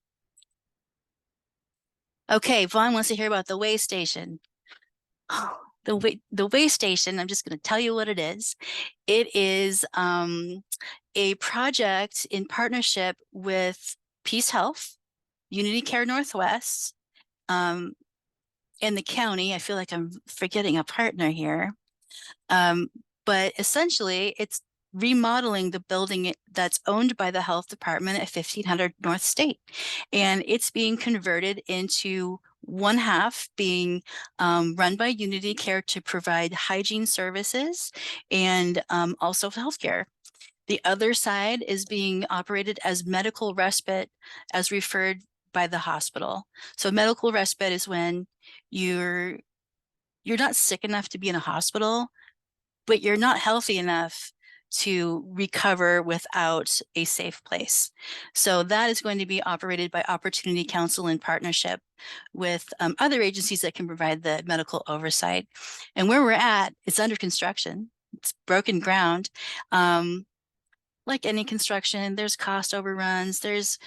Okay, Vaughn wants to hear about the way station. Oh, the way station, I'm just going to tell you what it is. It is a project in partnership with Peace Health, Unity Care Northwest, and the county. I feel like I'm forgetting a partner here. But essentially, it's remodeling the building that's owned by the health department at 1500 North State. And it's being converted into one half being run by Unity Care to provide hygiene services and also healthcare. The other side is being operated as medical respite as referred by the hospital. So medical respite is when you're not sick enough to be in a hospital, but you're not healthy enough to recover without a safe place. So that is going to be operated by Opportunity Council in partnership with other agencies that can provide the medical oversight. And where we're at, it's under construction. It's broken ground. like any construction, there's cost overruns, there's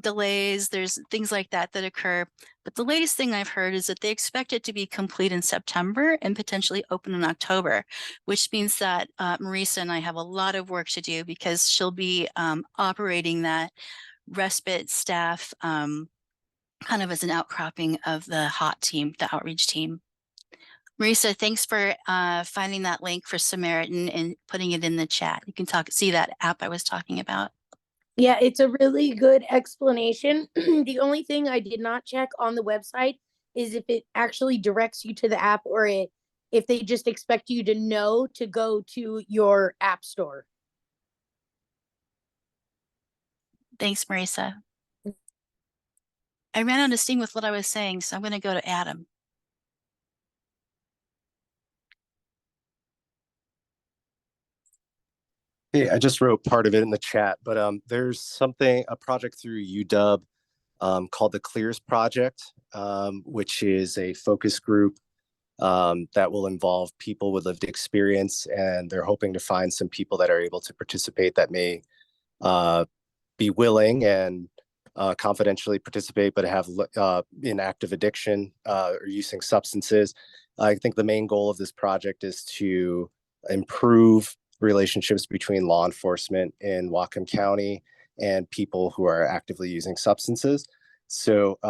delays, there's things like that that occur. But the latest thing I've heard is that they expect it to be complete in September and potentially open in October, which means that Marisa and I have a lot of work to do because she'll be operating that respite staff kind of as an outcropping of the HOT team, the outreach team. Marisa, thanks for finding that link for Samaritan and putting it in the chat. You can see that app I was talking about. Yeah, it's a really good explanation. The only thing I did not check on the website is if it actually directs you to the app or if they just expect you to know to go to your app store. Thanks, Marisa. I ran out of steam with what I was saying, so I'm going to go to Adam. Hey, I just wrote part of it in the chat, but there's a project through UW called the Clears Project, which is a focus group that will involve people with lived experience, and they're hoping to find some people that are able to participate that may be willing and confidentially participate, but have in active addiction or using substances. I think the main goal of this project is to improve relationships between law enforcement in Whatcom County and people who are actively using substances. So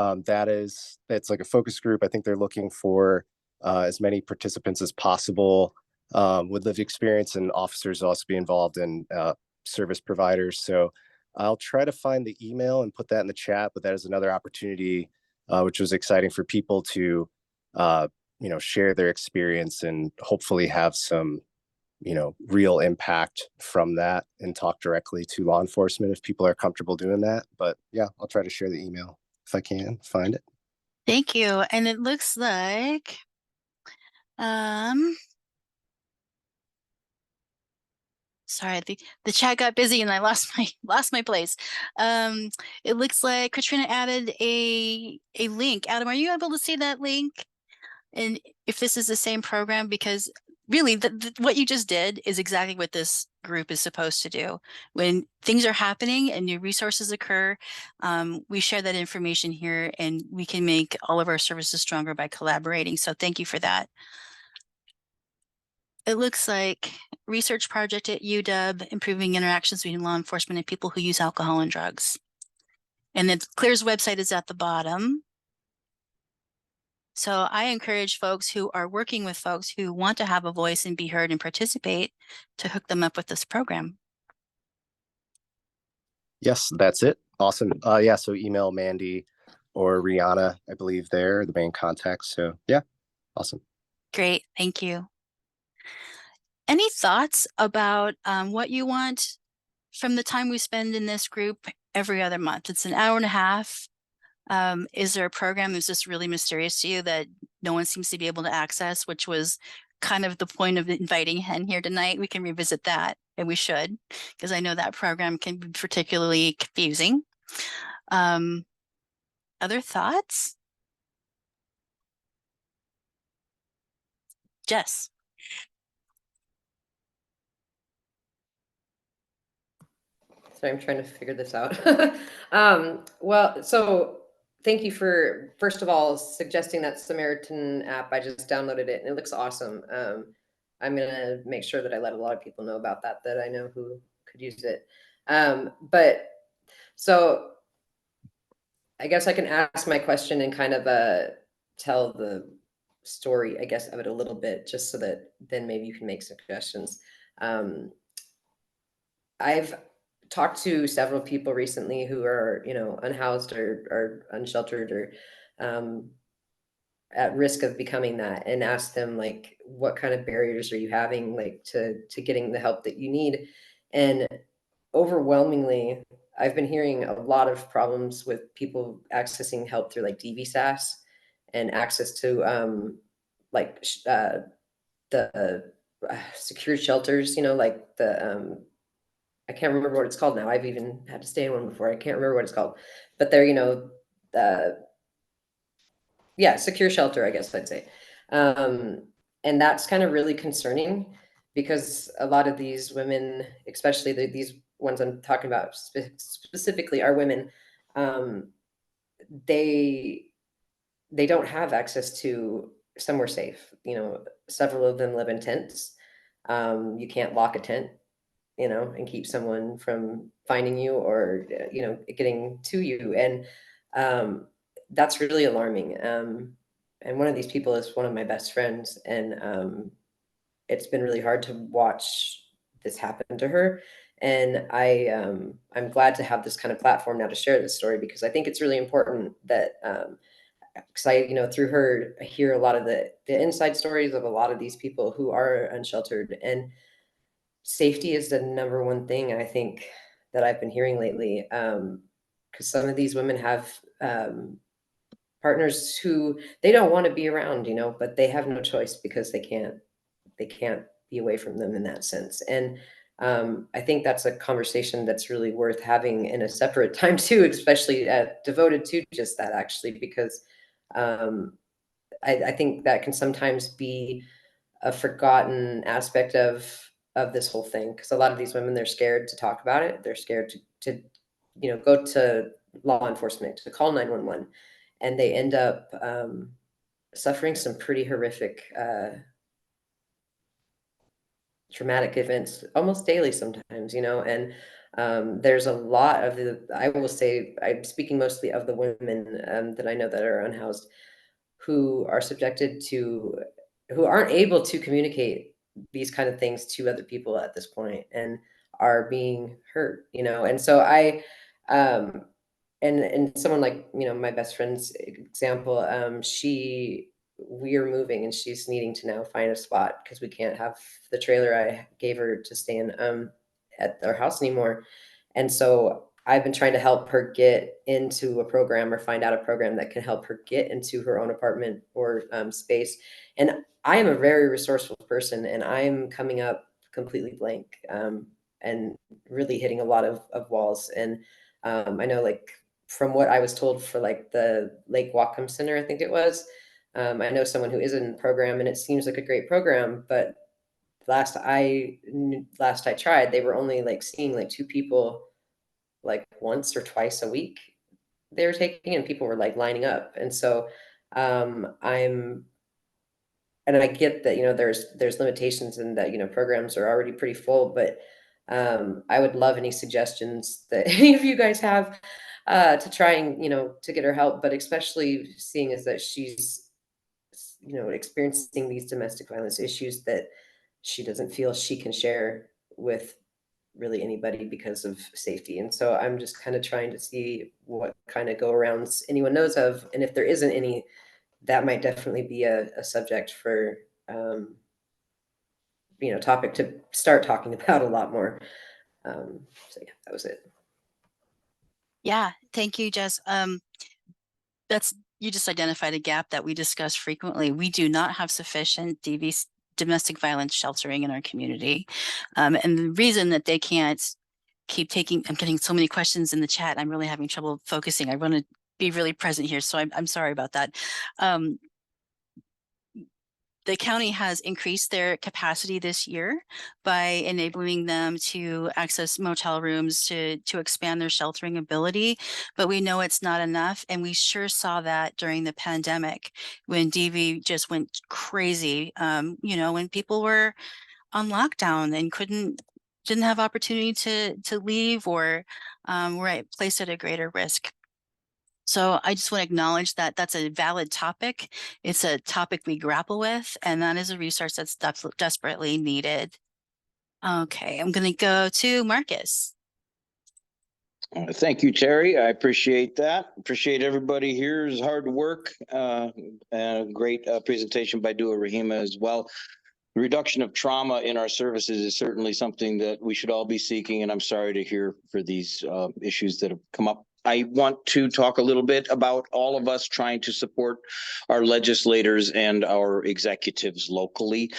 it's like a focus group. I think they're looking for as many participants as possible with lived experience, and officers will also be involved in service providers. So I'll try to find the email and put that in the chat, but that is another opportunity, which was exciting for people to, share their experience and hopefully have some, real impact from that and talk directly to law enforcement if people are comfortable doing that. But yeah, I'll try to share the email if I can find it. Thank you. And it looks like, sorry, the chat got busy and I lost my place. It looks like Katrina added a link. Adam, are you able to see that link? And if this is the same program, because really what you just did is exactly what this group is supposed to do. When things are happening and new resources occur, we share that information here and we can make all of our services stronger by collaborating. So thank you for that. It looks like research project at UW, improving interactions between law enforcement and people who use alcohol and drugs. And the CLEAR's website is at the bottom. So I encourage folks who are working with folks who want to have a voice and be heard and participate to hook them up with this program. Yes, that's it. Awesome. Yeah, so email Mandy or Rihanna, I believe they're the main contacts. So yeah, awesome. Great, thank you. Any thoughts about what you want from the time we spend in this group every other month? It's an hour and a half. Is there a program that's just really mysterious to you that no one seems to be able to access, which was kind of the point of inviting Hen here tonight? We can revisit that, and we should, because I know that program can be particularly confusing. Other thoughts? Jess. Sorry, I'm trying to figure this out. Well, so thank you for, first of all, suggesting that Samaritan app. I just downloaded it and it looks awesome. I'm gonna make sure that I let a lot of people know about that I know who could use it. But so I guess I can ask my question and kind of tell the story, I guess, of it a little bit, just so that then maybe you can make suggestions. I've talked to several people recently who are, unhoused or unsheltered or at risk of becoming that, and asked them, like, what kind of barriers are you having, like, to getting the help that you need? And overwhelmingly, I've been hearing a lot of problems with people accessing help through like DVSAS and access to the secure shelters, like the I can't remember what it's called now. I've even had to stay in one before. I can't remember what it's called, but they're, secure shelter, I guess I'd say. And that's kind of really concerning because a lot of these women, especially these ones I'm talking about specifically, are women. They don't have access to somewhere safe. You know, several of them live in tents. You can't lock a tent, you know, and keep someone from finding you or, you know, getting to you. And that's really alarming. And one of these people is one of my best friends. And it's been really hard to watch this happen to her. And I'm glad to have this kind of platform now to share this story, because I think it's really important that, because I, you know, through her, I hear a lot of the inside stories of a lot of these people who are unsheltered, and safety is the number one thing I think that I've been hearing lately. Because some of these women have partners who they don't want to be around, you know, but they have no choice because they can't be away from them in that sense. And I think that's a conversation that's really worth having in a separate time too, especially devoted to just that, actually, because I think that can sometimes be a forgotten aspect of this whole thing, because a lot of these women, they're scared to talk about it. They're scared to you know, go to law enforcement, to call 911, and they end up suffering some pretty horrific traumatic events almost daily sometimes, you know. And there's a lot of I will say, I'm speaking mostly of the women that I know that are unhoused, who are subjected to, who aren't able to communicate these kind of things to other people at this point, and are being hurt, you know. And so and someone like, you know, my best friend's example, we are moving and she's needing to now find a spot because we can't have the trailer I gave her to stay in at our house anymore. And so I've been trying to help her get into a program, or find out a program that can help her get into her own apartment or space. And I am a very resourceful person, and I'm coming up completely blank and really hitting a lot of walls. And I know, like, from what I was told for like the Lake Whatcom Center, I think it was, I know someone who is in the program, and it seems like a great program, but last I tried, they were only like seeing like 2 people like once or twice a week they were taking, and people were like lining up. And so and I get that, you know, there's limitations, and that, you know, programs are already pretty full, but I would love any suggestions that any of you guys have to try and, you know, to get her help, but especially seeing as that she's, you know, experiencing these domestic violence issues that she doesn't feel she can share with really anybody because of safety. And so I'm just kind of trying to see what kind of go arounds anyone knows of. And if there isn't any, that might definitely be a subject for, you know, topic to start talking about a lot more. So yeah, that was it. Yeah, thank you, Jess. You just identified a gap that we discuss frequently. We do not have sufficient domestic violence sheltering in our community. And the reason that they can't keep taking, I'm getting so many questions in the chat, I'm really having trouble focusing. I want to be really present here, so I'm sorry about that. The county has increased their capacity this year by enabling them to access motel rooms to expand their sheltering ability, but we know it's not enough. And we sure saw that during the pandemic when DV just went crazy, you know, when people were on lockdown and didn't have opportunity to leave, or were placed at a greater risk. So I just want to acknowledge that that's a valid topic. It's a topic we grapple with, and that is a resource that's desperately needed. Okay, I'm going to go to Marcus. Thank you, Terry. I appreciate that. Appreciate everybody here's hard work. And a great presentation by Duaa-Rahemaah as well. Reduction of trauma in our services is certainly something that we should all be seeking, and I'm sorry to hear for these issues that have come up. I want to talk a little bit about all of us trying to support our legislators and our executives locally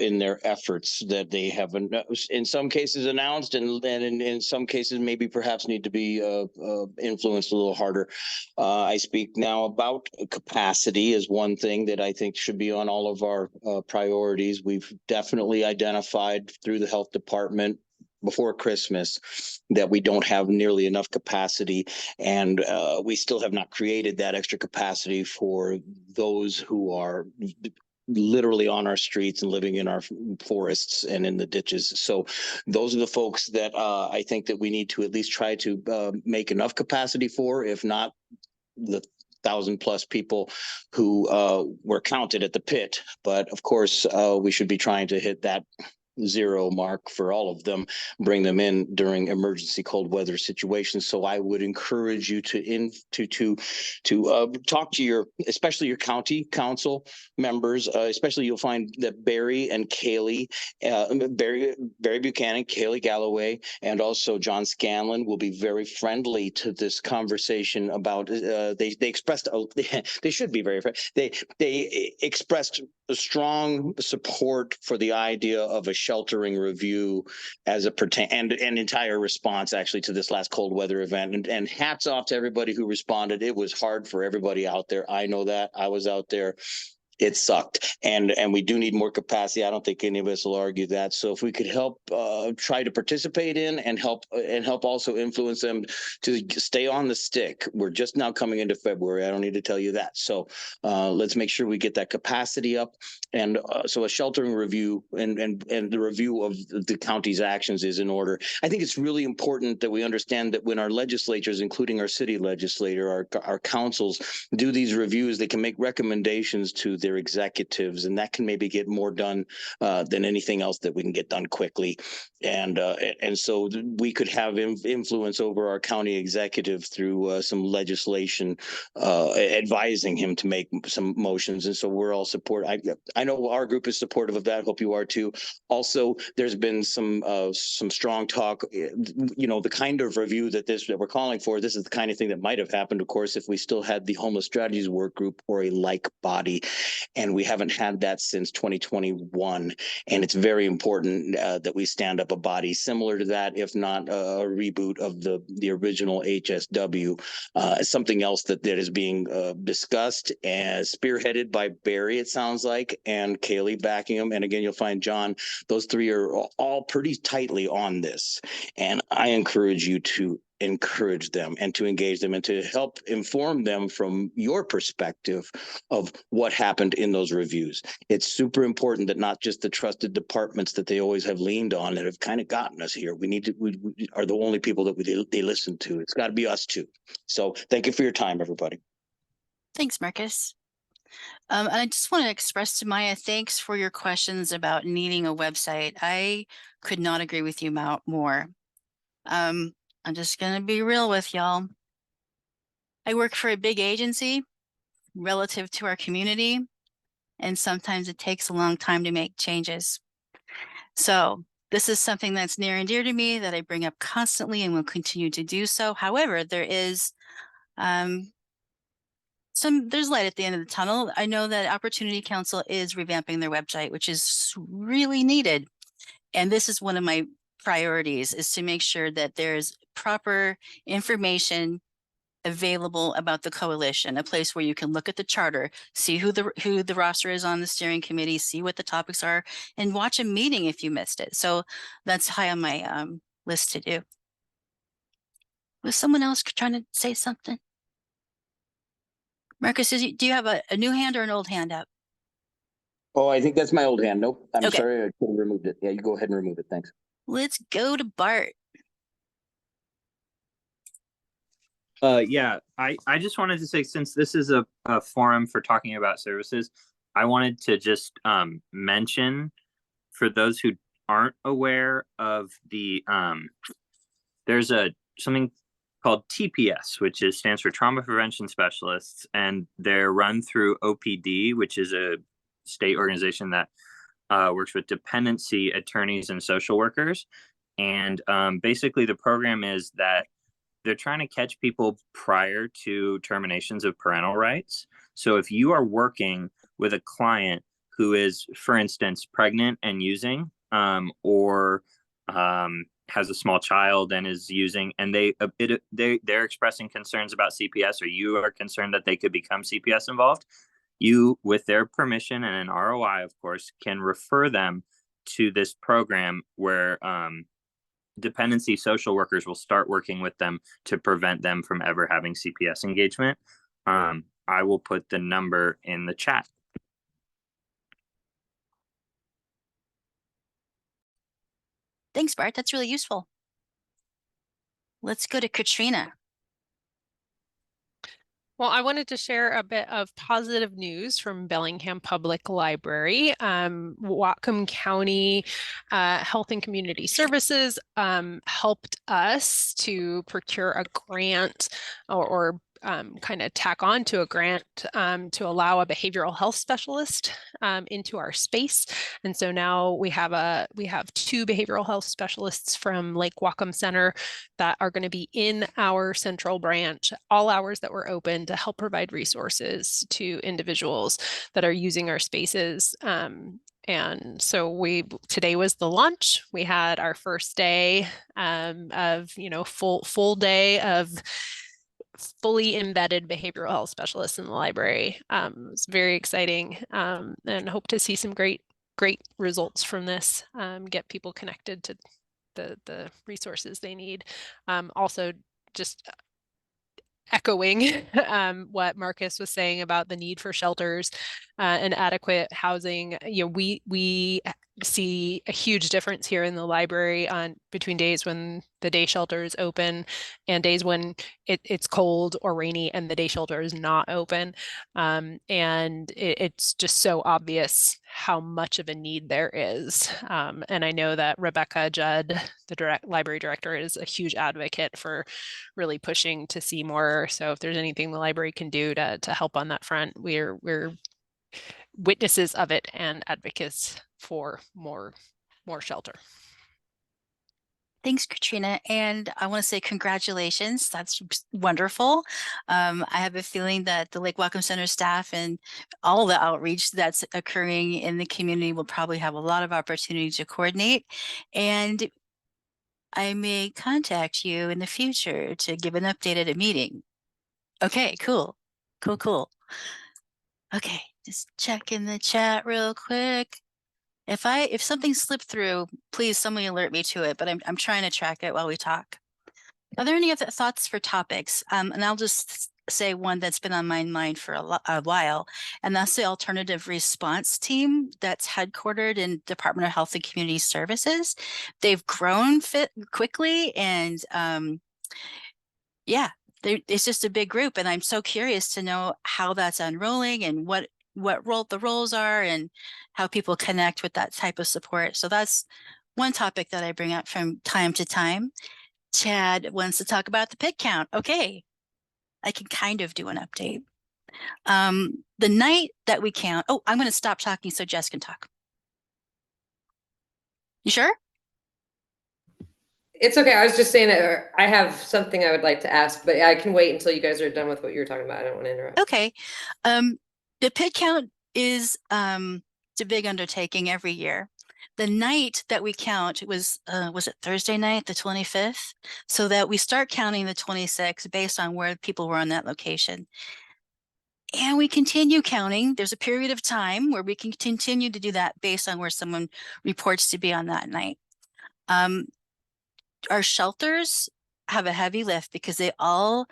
in their efforts that they have, in some cases, announced, and in some cases, maybe perhaps need to be influenced a little harder. I speak now about capacity as one thing that I think should be on all of our priorities. We've definitely identified through the health department before Christmas that we don't have nearly enough capacity, and we still have not created that extra capacity for those who are literally on our streets and living in our forests and in the ditches. So those are the folks that I think that we need to at least try to make enough capacity for, if not the 1,000+ people who were counted at the pit. But of course, we should be trying to hit that 0 mark for all of them, bring them in during emergency cold weather situations. So I would encourage you to talk to especially your county council members, especially you'll find that Barry and Kaylee, Barry Buchanan, Kaylee Galloway, and also John Scanlon will be very friendly to this conversation about, they expressed, they should be very, they expressed a strong support for the idea of a sheltering review as a and an entire response actually to this last cold weather event. And hats off to everybody who responded. It was hard for everybody out there. I know that. I was out there. It sucked, and we do need more capacity. I don't think any of us will argue that. So if we could help try to participate in and help also influence them to stay on the stick. We're just now coming into February. I don't need to tell you that. So let's make sure we get that capacity up. And so a sheltering review and the review of the county's actions is in order. I think it's really important that we understand that when our legislatures, including our city legislator, our councils, do these reviews, they can make recommendations to their executives, and that can maybe get more done than anything else that we can get done quickly. And so we could have influence over our county executive through some legislation advising him to make some motions. And so we're all support. I know our group is supportive of that. Hope you are too. Also, there's been some strong talk. The kind of review that we're calling for. This is the kind of thing that might have happened, of course, if we still had the homeless strategies work group or a like body. And we haven't had that since 2021. And it's very important that we stand up a body similar to that, if not a reboot of the original HSW. Something else that is being discussed and spearheaded by Barry, it sounds like, and Kaylee backing him. And again, you'll find John. Those three are all pretty tightly on this. And I encourage you to encourage them and to engage them and to help inform them from your perspective of what happened in those reviews. It's super important that not just the trusted departments that they always have leaned on that have kind of gotten us here. We are the only people that they listen to. It's got to be us too. So thank you for your time, everybody. Thanks, Marcus. And I just want to express to Maya, thanks for your questions about needing a website. I could not agree with you more. I'm just going to be real with y'all. I work for a big agency relative to our community, and sometimes it takes a long time to make changes. So this is something that's near and dear to me that I bring up constantly and will continue to do so. However, there is there's light at the end of the tunnel. I know that Opportunity Council is revamping their website, which is really needed. And this is one of my priorities, is to make sure that there's proper information available about the coalition, a place where you can look at the charter, see who the roster is on the steering committee, see what the topics are, and watch a meeting if you missed it. So that's high on my list to do. Was someone else trying to say something? Marcus, do you have a new hand or an old hand up? Oh, I think that's my old hand. Nope. I'm Okay. sorry. I could have removed it. Yeah, you go ahead and remove it. Thanks. Let's go to Bart. Yeah, I just wanted to say, since this is a forum for talking about services, I wanted to just mention, for those who aren't aware of the, there's something called TPS, which stands for Trauma Prevention Specialists, and they're run through OPD, which is a state organization that works with dependency attorneys and social workers. And basically the program is that they're trying to catch people prior to terminations of parental rights. So if you are working with a client who is, for instance, pregnant and using, or has a small child and is using, and they're expressing concerns about CPS, or you are concerned that they could become CPS involved, you, with their permission and an ROI, of course, can refer them to this program where dependency social workers will start working with them to prevent them from ever having CPS engagement. I will put the number in the chat. Thanks, Bart. That's really useful. Let's go to Katrina. Well, I wanted to share a bit of positive news from Bellingham Public Library. Whatcom County Health and Community Services helped us to procure a grant or kind of tack on to a grant to allow a behavioral health specialist into our space. And so now we have 2 behavioral health specialists from Lake Whatcom Center that are going to be in our central branch, all hours that we're open, to help provide resources to individuals that are using our spaces. And so today was the launch. We had our first day of, full day of fully embedded behavioral health specialists in the library. It's very exciting, and hope to see some great results from this, get people connected to the resources they need. Also, just echoing what Marcus was saying about the need for shelters and adequate housing. We see a huge difference here in the library between days when the day shelter is open and days when it's cold or rainy and the day shelter is not open. And it's just so obvious how much of a need there is. And I know that Rebecca Judd, the library director, is a huge advocate for really pushing to see more. So if there's anything the library can do to help on that front, we're witnesses of it and advocates for more shelter. Thanks, Katrina. And I want to say congratulations. That's wonderful. I have a feeling that the Lake Whatcom Center staff and all the outreach that's occurring in the community will probably have a lot of opportunity to coordinate. And I may contact you in the future to give an update at a meeting. Okay, cool. Okay, just check in the chat real quick. If something slipped through, please somebody alert me to it, but I'm trying to track it while we talk. Are there any other thoughts for topics? And I'll just say one that's been on my mind for a while, and that's the alternative response team that's headquartered in Department of Health and Community Services. They've grown quickly, and yeah, it's just a big group, and I'm so curious to know how that's unrolling and what the roles are and how people connect with that type of support. So that's one topic that I bring up from time to time. Chad wants to talk about the pit count. Okay, I can kind of do an update. The night that we count, I'm going to stop talking so Jess can talk. You sure? It's okay. I was just saying that I have something I would like to ask, but I can wait until you guys are done with what you were talking about. I don't want to interrupt. Okay. The pit count is it's a big undertaking every year. The night that we count was it Thursday night, the 25th? So that we start counting the 26th based on where people were on that location. And we continue counting. There's a period of time where we can continue to do that based on where someone reports to be on that night. Our shelters have a heavy lift because they all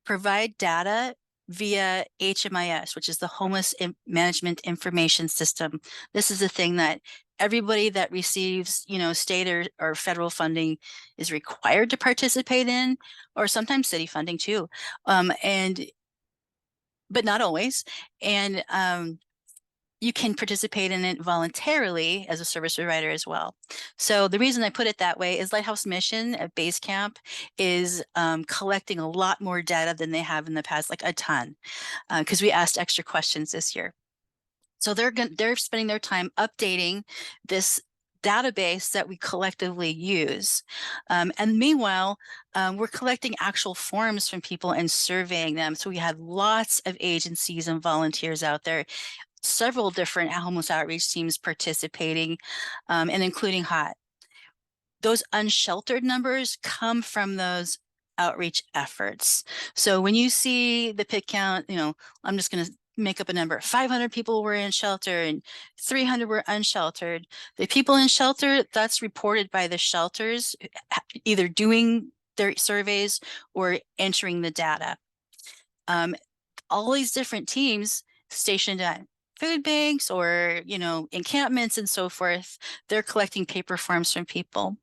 provide data via HMIS, which is the Homeless Management Information System. This is a thing that everybody that receives, state or federal funding is required to participate in, or sometimes city funding too. But not always. And you can participate in it voluntarily as a service provider as well. So the reason I put it that way is Lighthouse Mission at Base Camp is collecting a lot more data than they have in the past, like a ton, because we asked extra questions this year. So they're spending their time updating this database that we collectively use. And meanwhile, we're collecting actual forms from people and surveying them. So we had lots of agencies and volunteers out there, several different homeless outreach teams participating, and including HOT. Those unsheltered numbers come from those outreach efforts. So when you see the PIC count, I'm just going to make up a number. 500 people were in shelter and 300 were unsheltered. The people in shelter, that's reported by the shelters, either doing their surveys or entering the data. All these different teams stationed at food banks or, encampments and so forth, they're collecting paper forms from people.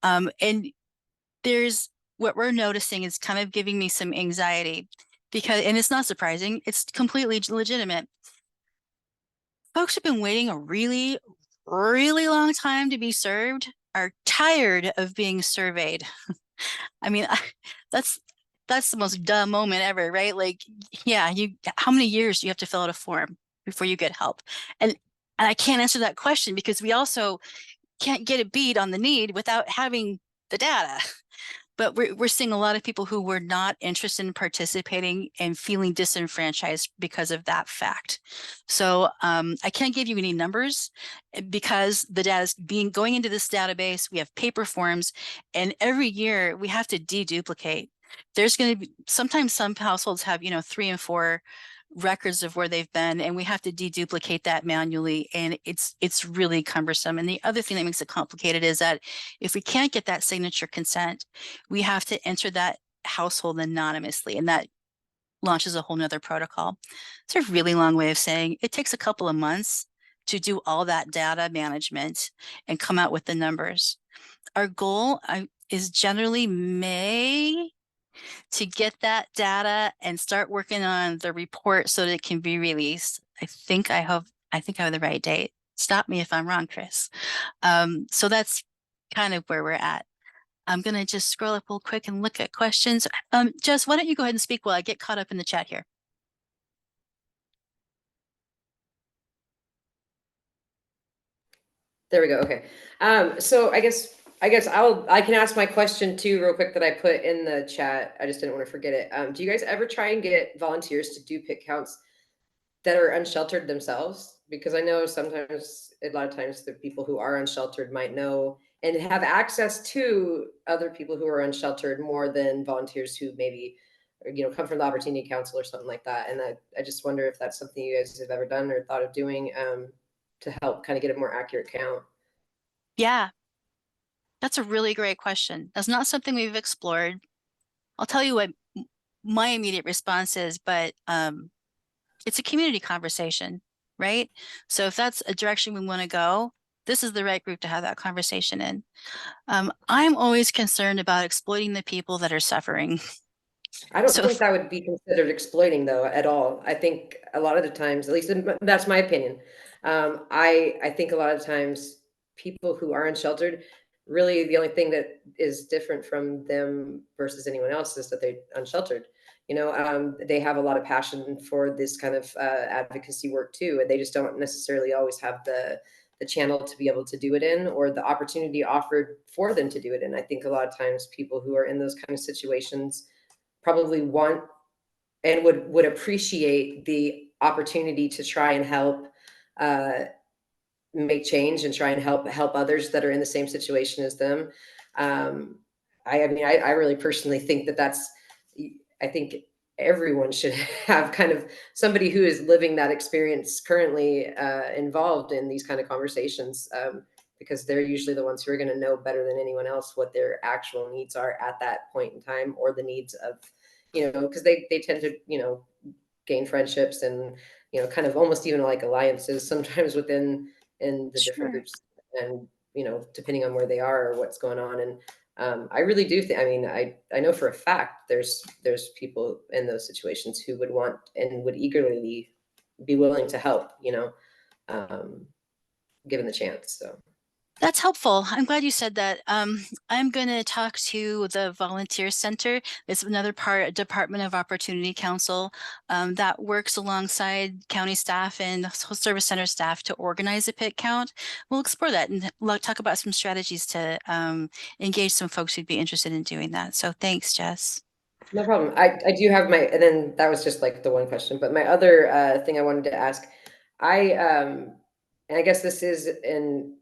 And there's what we're noticing is kind of giving me some anxiety because, and it's not surprising, it's completely legitimate. Folks have been waiting a really, really long time to be served, are tired of being surveyed. I mean, that's the most dumb moment ever, right? Like, yeah, how many years do you have to fill out a form before you get help? And I can't answer that question because we also can't get a beat on the need without having the data. But we're seeing a lot of people who were not interested in participating and feeling disenfranchised because of that fact. So I can't give you any numbers because the data is going into this database. We have paper forms, and every year we have to deduplicate. There's going to be sometimes some households have 3 and 4 records of where they've been, and we have to deduplicate that manually, and it's really cumbersome. And the other thing that makes it complicated is that if we can't get that signature consent, we have to enter that household anonymously, and that launches a whole nother protocol. It's a really long way of saying it takes a couple of months to do all that data management and come out with the numbers. Our goal is generally May to get that data and start working on the report so that it can be released. I think I have the right date. Stop me if I'm wrong, Chris. So that's kind of where we're at. I'm going to just scroll up real quick and look at questions. Jess, why don't you go ahead and speak while I get caught up in the chat here? There we go. Okay. So I guess I can ask my question too real quick that I put in the chat. I just didn't want to forget it. Do you guys ever try and get volunteers to do PIC counts that are unsheltered themselves? Because I know sometimes, a lot of times, the people who are unsheltered might know and have access to other people who are unsheltered more than volunteers who maybe, come from the Opportunity Council or something like that. And I just wonder if that's something you guys have ever done or thought of doing to help kind of get a more accurate count. Yeah, that's a really great question. That's not something we've explored. I'll tell you what my immediate response is, but it's a community conversation, right? So if that's a direction we want to go, this is the right group to have that conversation in. I'm always concerned about exploiting the people that are suffering. I don't think that would be considered exploiting though at all. I think a lot of the times, at least that's my opinion. I think a lot of times people who are unsheltered, really the only thing that is different from them versus anyone else is that they're unsheltered. They have a lot of passion for this kind of advocacy work too, and they just don't necessarily always have the channel to be able to do it in, or the opportunity offered for them to do it in. I think a lot of times people who are in those kind of situations probably want and would appreciate the opportunity to try and help make change and try and help others that are in the same situation as them. I really personally think I think everyone should have kind of somebody who is living that experience currently involved in these kind of conversations, because they're usually the ones who are going to know better than anyone else what their actual needs are at that point in time, or the needs of, because they tend to, gain friendships and, kind of almost even like alliances sometimes within the different groups, and, depending on where they are or what's going on. And I really do think, I know for a fact there's people in those situations who would want and would eagerly be willing to help, given the chance. So That's helpful. I'm glad you said that. I'm going to talk to the Volunteer Center. It's another Department of Opportunity Council that works alongside county staff and service center staff to organize a pit count. We'll explore that and talk about some strategies to engage some folks who'd be interested in doing that. So thanks, Jess. No problem. I do have my, and then that was just like the one question, but my other thing I wanted to ask, and I guess this is in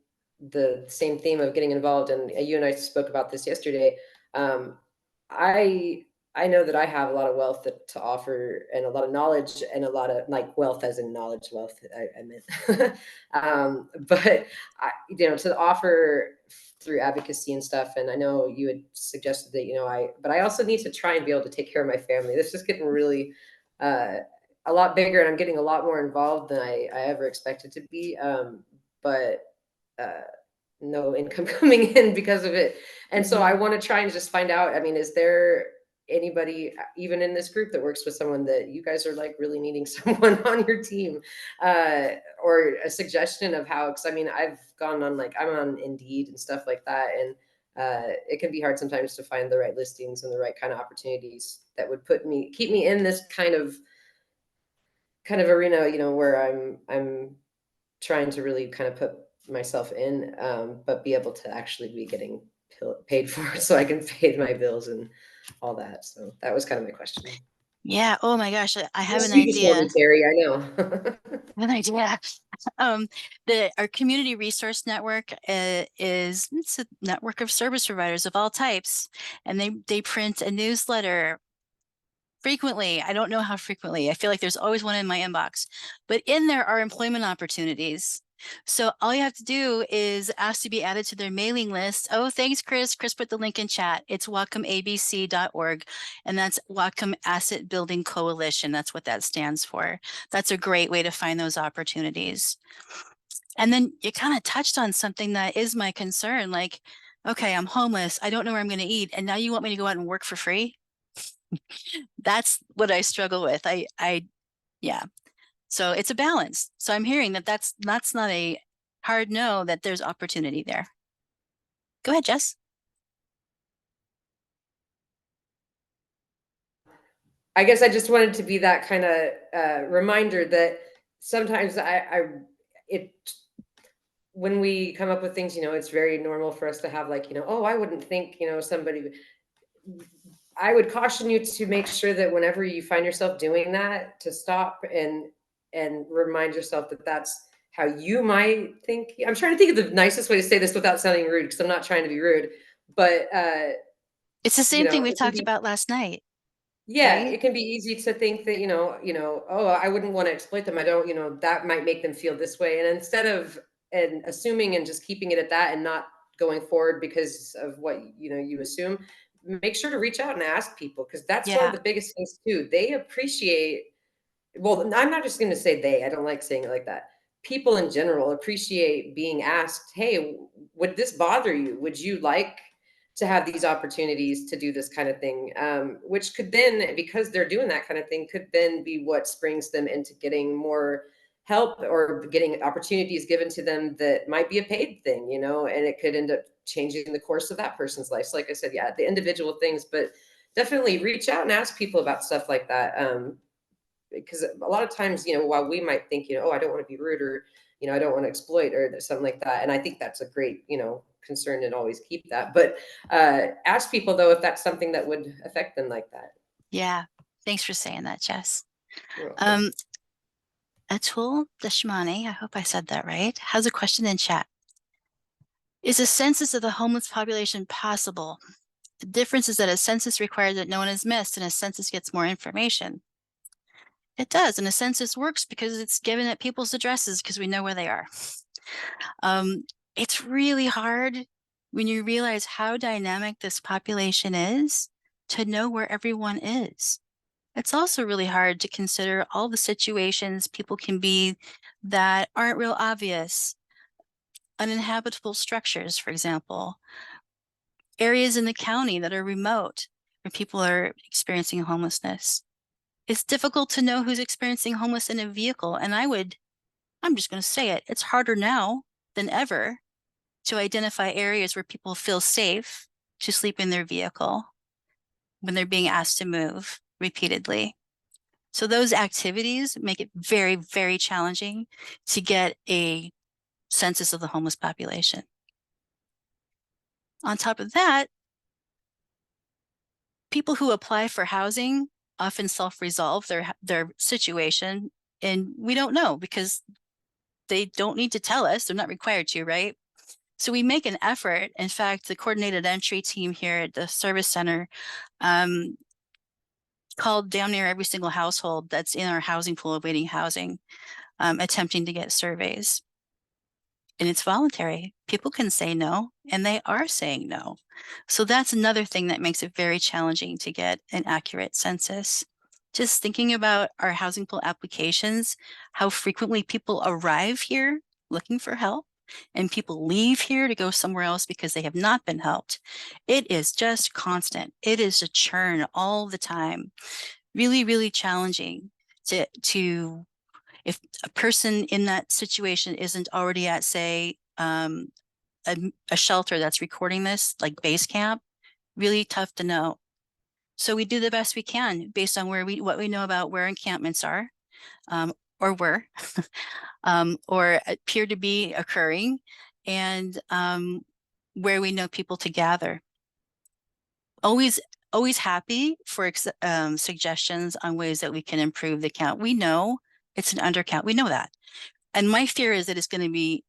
the same theme of getting involved, and you and I spoke about this yesterday. I I know that I have a lot of wealth to offer and a lot of knowledge and a lot of like wealth as in knowledge wealth I meant. But to offer through advocacy and stuff. And I know you had suggested that, but I also need to try and be able to take care of my family. This is getting really a lot bigger, and I'm getting a lot more involved than I ever expected to be. But no income coming in because of it. And so I want to try and just find out, I mean, is there anybody even in this group that works with someone that you guys are like really needing someone on your team, or a suggestion of how, because I mean, I've gone on, like, I'm on Indeed and stuff like that, and it can be hard sometimes to find the right listings and the right kind of opportunities that would keep me in this kind of arena, where I'm trying to really kind of put myself in, but be able to actually be getting paid for it so I can pay my bills and all that. So that was kind of my question. Yeah. Oh my gosh. I have an Sweet idea. one, Terry, I know. An idea. Our community resource network it's a network of service providers of all types, and they print a newsletter frequently. I don't know how frequently. I feel like there's always one in my inbox, but in there are employment opportunities. So all you have to do is ask to be added to their mailing list. Oh, thanks, Chris. Chris put the link in chat. It's whatcomabc.org, and that's Whatcom Asset Building Coalition. That's what that stands for. That's a great way to find those opportunities. And then you kind of touched on something that is my concern. Like, okay, I'm homeless. I don't know where I'm going to eat. And now you want me to go out and work for free? That's what I struggle with. Yeah. So it's a balance. So I'm hearing that's not a hard no, that there's opportunity there. Go ahead, Jess. I guess I just wanted to be that kind of reminder that sometimes when we come up with things, it's very normal for us to have like, oh, I wouldn't think, somebody. I would caution you to make sure that whenever you find yourself doing that, to stop and remind yourself that that's how you might think. I'm trying to think of the nicest way to say this without sounding rude, because I'm not trying to be rude, but it's the same thing we talked about last night. Yeah, right? It can be easy to think that, oh, I wouldn't want to exploit them. I don't, that might make them feel this way. And instead of assuming and just keeping it at that and not going forward because of what, you assume, make sure to reach out and ask people, because that's one of the biggest things too. They appreciate, well, I'm not just going to say they, I don't like saying it like that. People in general appreciate being asked, hey, would this bother you? Would you like to have these opportunities to do this kind of thing? Which could then, because they're doing that kind of thing, could then be what springs them into getting more help or getting opportunities given to them that might be a paid thing, and it could end up changing the course of that person's life. So like I said, yeah, the individual things, but definitely reach out and ask people about stuff like that. Because a lot of times, while we might think, oh, I don't want to be rude, or, I don't want to exploit or something like that. And I think that's a great, concern, and always keep that. But ask people though, if that's something that would affect them like that. Yeah. Thanks for saying that, Jess. Atul Deshmani, I hope I said that right, has a question in chat. Is a census of the homeless population possible? The difference is that a census requires that no one is missed, and a census gets more information. It does, and a census works because it's given at people's addresses because we know where they are. It's really hard when you realize how dynamic this population is to know where everyone is. It's also really hard to consider all the situations people can be that aren't real obvious. Uninhabitable structures, for example. Areas in the county that are remote where people are experiencing homelessness. It's difficult to know who's experiencing homeless in a vehicle. And I'm just going to say it, it's harder now than ever to identify areas where people feel safe to sleep in their vehicle when they're being asked to move repeatedly. So those activities make it very, very challenging to get a census of the homeless population. On top of that, people who apply for housing often self-resolve their situation, and we don't know because they don't need to tell us. They're not required to, right? So we make an effort. In fact, the coordinated entry team here at the service center called damn near every single household that's in our housing pool awaiting housing, attempting to get surveys. And it's voluntary. People can say no, and they are saying no. So that's another thing that makes it very challenging to get an accurate census. Just thinking about our housing pool applications, how frequently people arrive here looking for help, and people leave here to go somewhere else because they have not been helped. It is just constant. It is a churn all the time. Really, really challenging to if a person in that situation isn't already at, say, a shelter that's recording this, like base camp, really tough to know. So we do the best we can based on what we know about where encampments are, or were, or appear to be occurring, and where we know people to gather. Always happy for suggestions on ways that we can improve the count. We know it's an undercount. We know that. And my fear is that it's going to be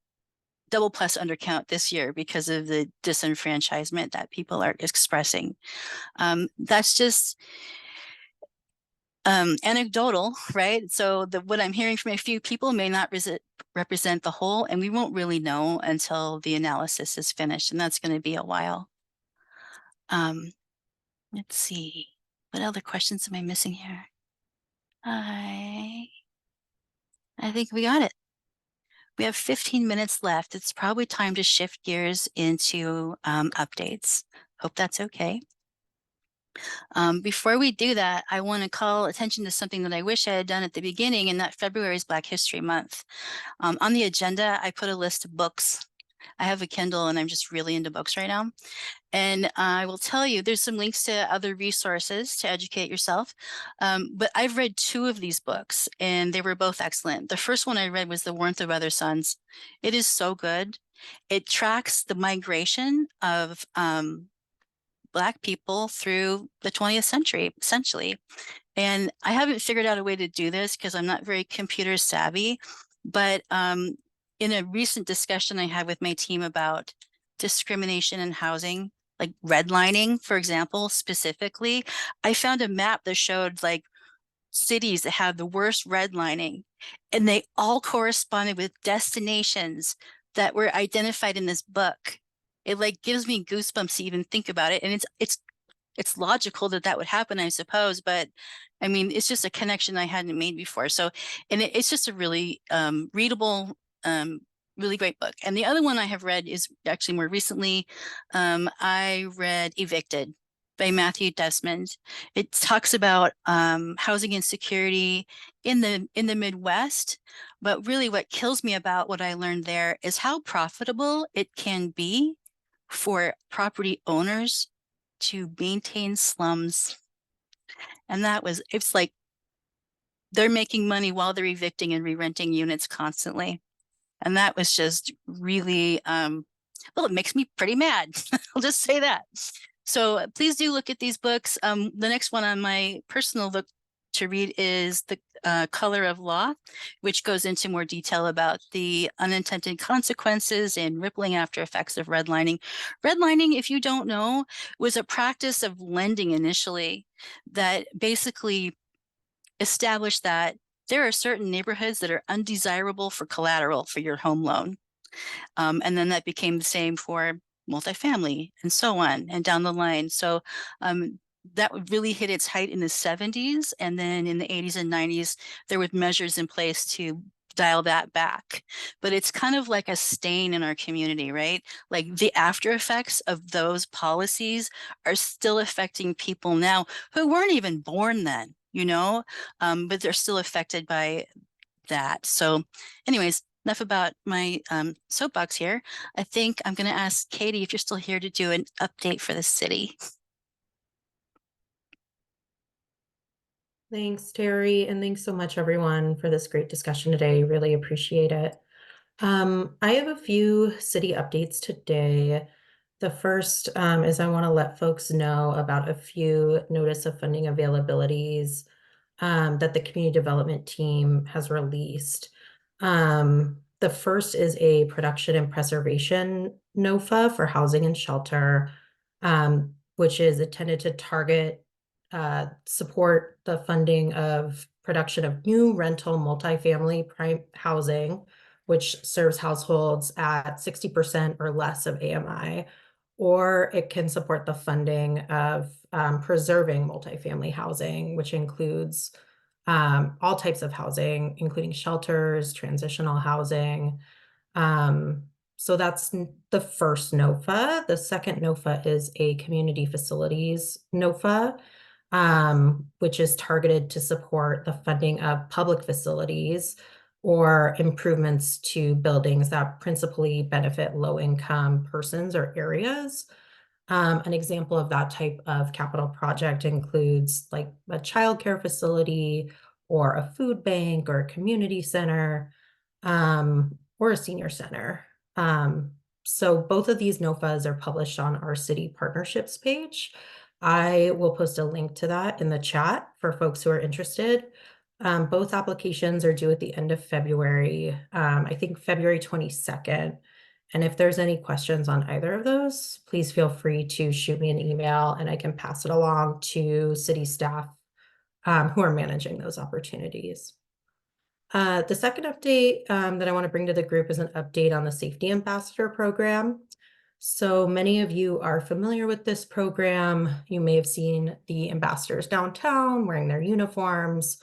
double plus undercount this year because of the disenfranchisement that people are expressing. That's just anecdotal, right? So what I'm hearing from a few people may not represent the whole, and we won't really know until the analysis is finished, and that's going to be a while. Let's see. What other questions am I missing here? I think we got it. We have 15 minutes left. It's probably time to shift gears into updates. Hope that's okay. Before we do that, I want to call attention to something that I wish I had done at the beginning, and that February is Black History Month. On the agenda, I put a list of books. I have a Kindle and I'm just really into books right now. And I will tell you, there's some links to other resources to educate yourself. But I've read 2 of these books and they were both excellent. The first one I read was The Warmth of Other Suns. It is so good. It tracks the migration of Black people through the 20th century, essentially. And I haven't figured out a way to do this because I'm not very computer savvy, but in a recent discussion I had with my team about discrimination in housing, like redlining, for example, specifically, I found a map that showed like cities that have the worst redlining, and they all corresponded with destinations that were identified in this book. It like gives me goosebumps to even think about it. And it's logical that would happen, I suppose, but I mean, it's just a connection I hadn't made before. So, and it's just a really readable, really great book. And the other one I have read is actually more recently. I read Evicted by Matthew Desmond. It talks about housing insecurity in the Midwest, but really what kills me about what I learned there is how profitable it can be for property owners to maintain slums. And it's like they're making money while they're evicting and re-renting units constantly. And that was just really, well, it makes me pretty mad. I'll just say that. So please do look at these books. The next one on my personal look to read is The Color of Law, which goes into more detail about the unintended consequences and rippling after effects of redlining. Redlining, if you don't know, was a practice of lending initially that basically established that there are certain neighborhoods that are undesirable for collateral for your home loan. And then that became the same for multifamily and so on and down the line. So that would really hit its height in the 70s. And then in the 80s and 90s, there were measures in place to dial that back. But it's kind of like a stain in our community, right? Like the after effects of those policies are still affecting people now who weren't even born then, but they're still affected by that. So anyways, enough about my soapbox here. I think I'm going to ask Katie if you're still here to do an update for the city. Thanks, Terry, and thanks so much, everyone, for this great discussion today. Really appreciate it. I have a few city updates today. The first is I want to let folks know about a few notice of funding availabilities that the community development team has released. The first is a production and preservation NOFA for housing and shelter, which is intended to target support the funding of production of new rental multifamily prime housing, which serves households at 60% or less of AMI, or it can support the funding of preserving multifamily housing, which includes all types of housing, including shelters, transitional housing. So that's the first NOFA. The second NOFA is a community facilities NOFA, which is targeted to support the funding of public facilities or improvements to buildings that principally benefit low-income persons or areas. An example of that type of capital project includes like a childcare facility or a food bank or a community center, or a senior center. So both of these NOFAs are published on our city partnerships page. I will post a link to that in the chat for folks who are interested. Both applications are due at the end of February, I think February 22nd. And if there's any questions on either of those, please feel free to shoot me an email and I can pass it along to city staff who are managing those opportunities. The second update that I want to bring to the group is an update on the Safety Ambassador program. So many of you are familiar with this program. You may have seen the ambassadors downtown wearing their uniforms.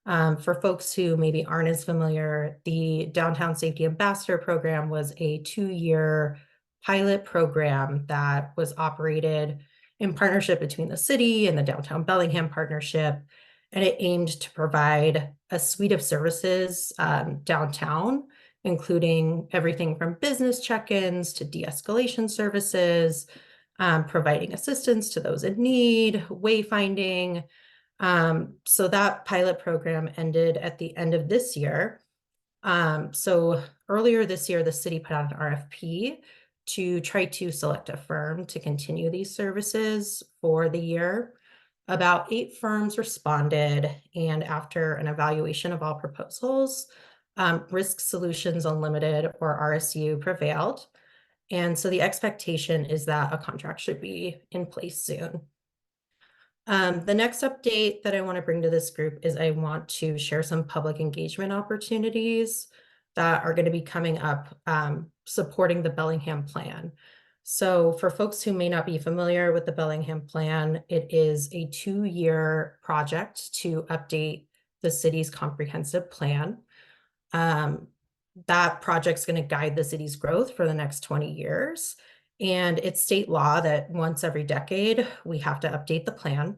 For folks who maybe aren't as familiar, the Downtown Safety Ambassador program was a 2-year pilot program that was operated in partnership between the city and the Downtown Bellingham Partnership. And it aimed to provide a suite of services downtown, including everything from business check-ins to de-escalation services, providing assistance to those in need, wayfinding. So that pilot program ended at the end of this year. So earlier this year, the city put out an RFP to try to select a firm to continue these services for the year. About 8 firms responded, and after an evaluation of all proposals, Risk Solutions Unlimited, or RSU, prevailed. And so the expectation is that a contract should be in place soon. The next update that I want to bring to this group is I want to share some public engagement opportunities that are going to be coming up supporting the Bellingham Plan. So for folks who may not be familiar with the Bellingham Plan, it is a 2-year project to update the city's comprehensive plan. That project's going to guide the city's growth for the next 20 years. And it's state law that once every decade, we have to update the plan.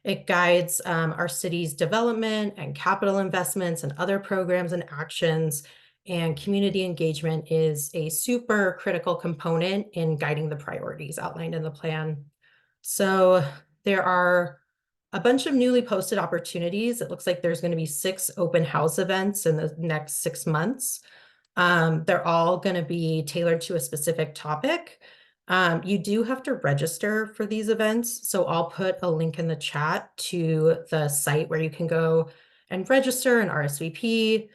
It guides our city's development and capital investments and other programs and actions. And community engagement is a super critical component in guiding the priorities outlined in the plan. So there are a bunch of newly posted opportunities. It looks like there's going to be 6 open house events in the next 6 months. They're all going to be tailored to a specific topic. You do have to register for these events. So I'll put a link in the chat to the site where you can go and register and RSVP.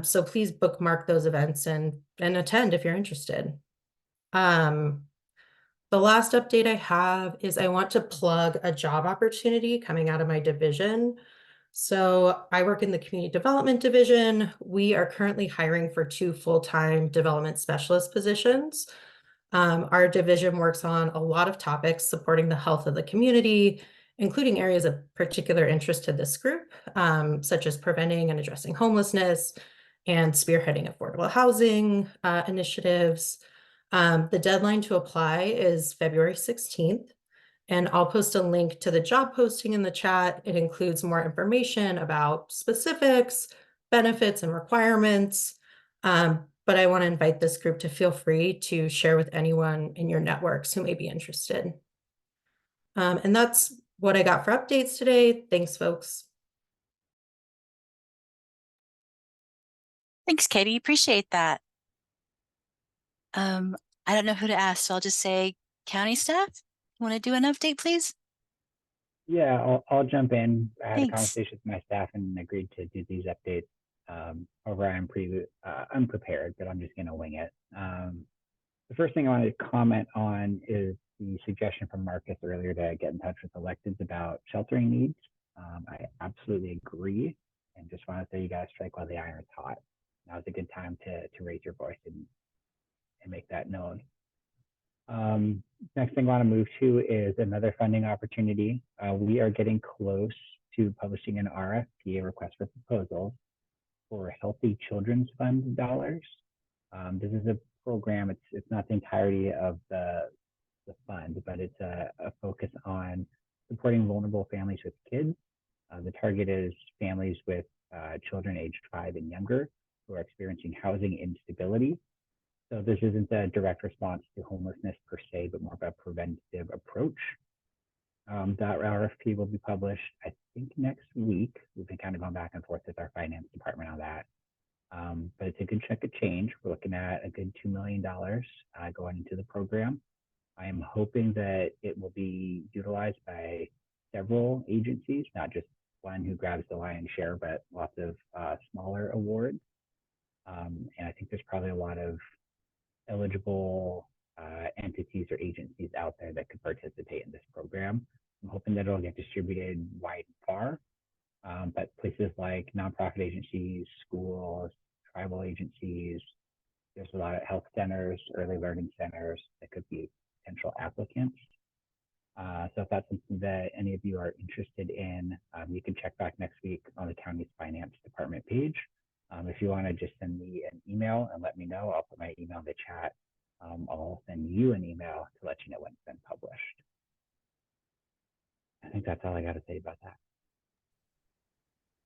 So please bookmark those events and attend if you're interested. The last update I have is I want to plug a job opportunity coming out of my division. So I work in the community development division. We are currently hiring for 2 full-time development specialist positions. Our division works on a lot of topics supporting the health of the community, including areas of particular interest to this group, such as preventing and addressing homelessness and spearheading affordable housing initiatives. The deadline to apply is February 16th, and I'll post a link to the job posting in the chat. It includes more information about specifics, benefits, and requirements. But I want to invite this group to feel free to share with anyone in your networks who may be interested. And that's what I got for updates today. Thanks, folks. Thanks, Katie. Appreciate that. I don't know who to ask, so I'll just say county staff. Want to do an update, please? Yeah, I'll jump in. I had a Thanks. conversation with my staff and agreed to do these updates. However, I'm pretty unprepared, but I'm just going to wing it. The first thing I wanted to comment on is the suggestion from Marcus earlier to get in touch with electeds about sheltering needs. I absolutely agree, and just want to say you guys strike while the iron's hot. Now's a good time to raise your voice and make that known. Next thing I want to move to is another funding opportunity. We are getting close to publishing an RFP, a request for proposals, for Healthy Children's Fund dollars. This is a program, it's not the entirety of the fund, but it's a focus on supporting vulnerable families with kids. The target is families with children aged 5 and younger who are experiencing housing instability. So this isn't a direct response to homelessness per se, but more of a preventative approach. That RFP will be published, I think, next week. We've been kind of going back and forth with our finance department on that. But it's a good chunk of change. We're looking at a good $2 million going into the program. I am hoping that it will be utilized by several agencies, not just one who grabs the lion's share, but lots of smaller awards. And I think there's probably a lot of eligible entities or agencies out there that could participate in this program. I'm hoping that it'll get distributed wide and far, but places like nonprofit agencies, schools, tribal agencies, there's a lot of health centers, early learning centers that could be potential applicants. So if that's something that any of you are interested in, you can check back next week on the county's finance department page. If you want to just send me an email and let me know, I'll put my email in the chat. I'll send you an email to let you know when it's been published. I think that's all I got to say about that.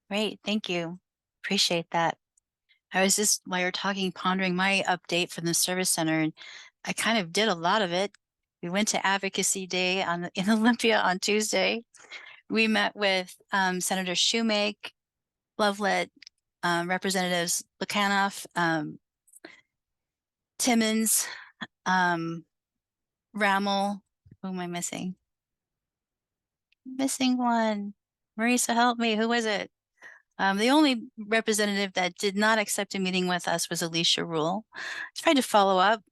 Great, thank you. Appreciate that. I was just, while you're talking, pondering my update from the service center, and I kind of did a lot of it. We went to Advocacy Day in Olympia on Tuesday. We met with Senator Shoemake, Lovelet, Representatives Lukanov, Timmons, Rammel. Who am I missing? Missing one. Marisa, help me. Who was it? The only representative that did not accept a meeting with us was Alicia Rule. I tried to follow up,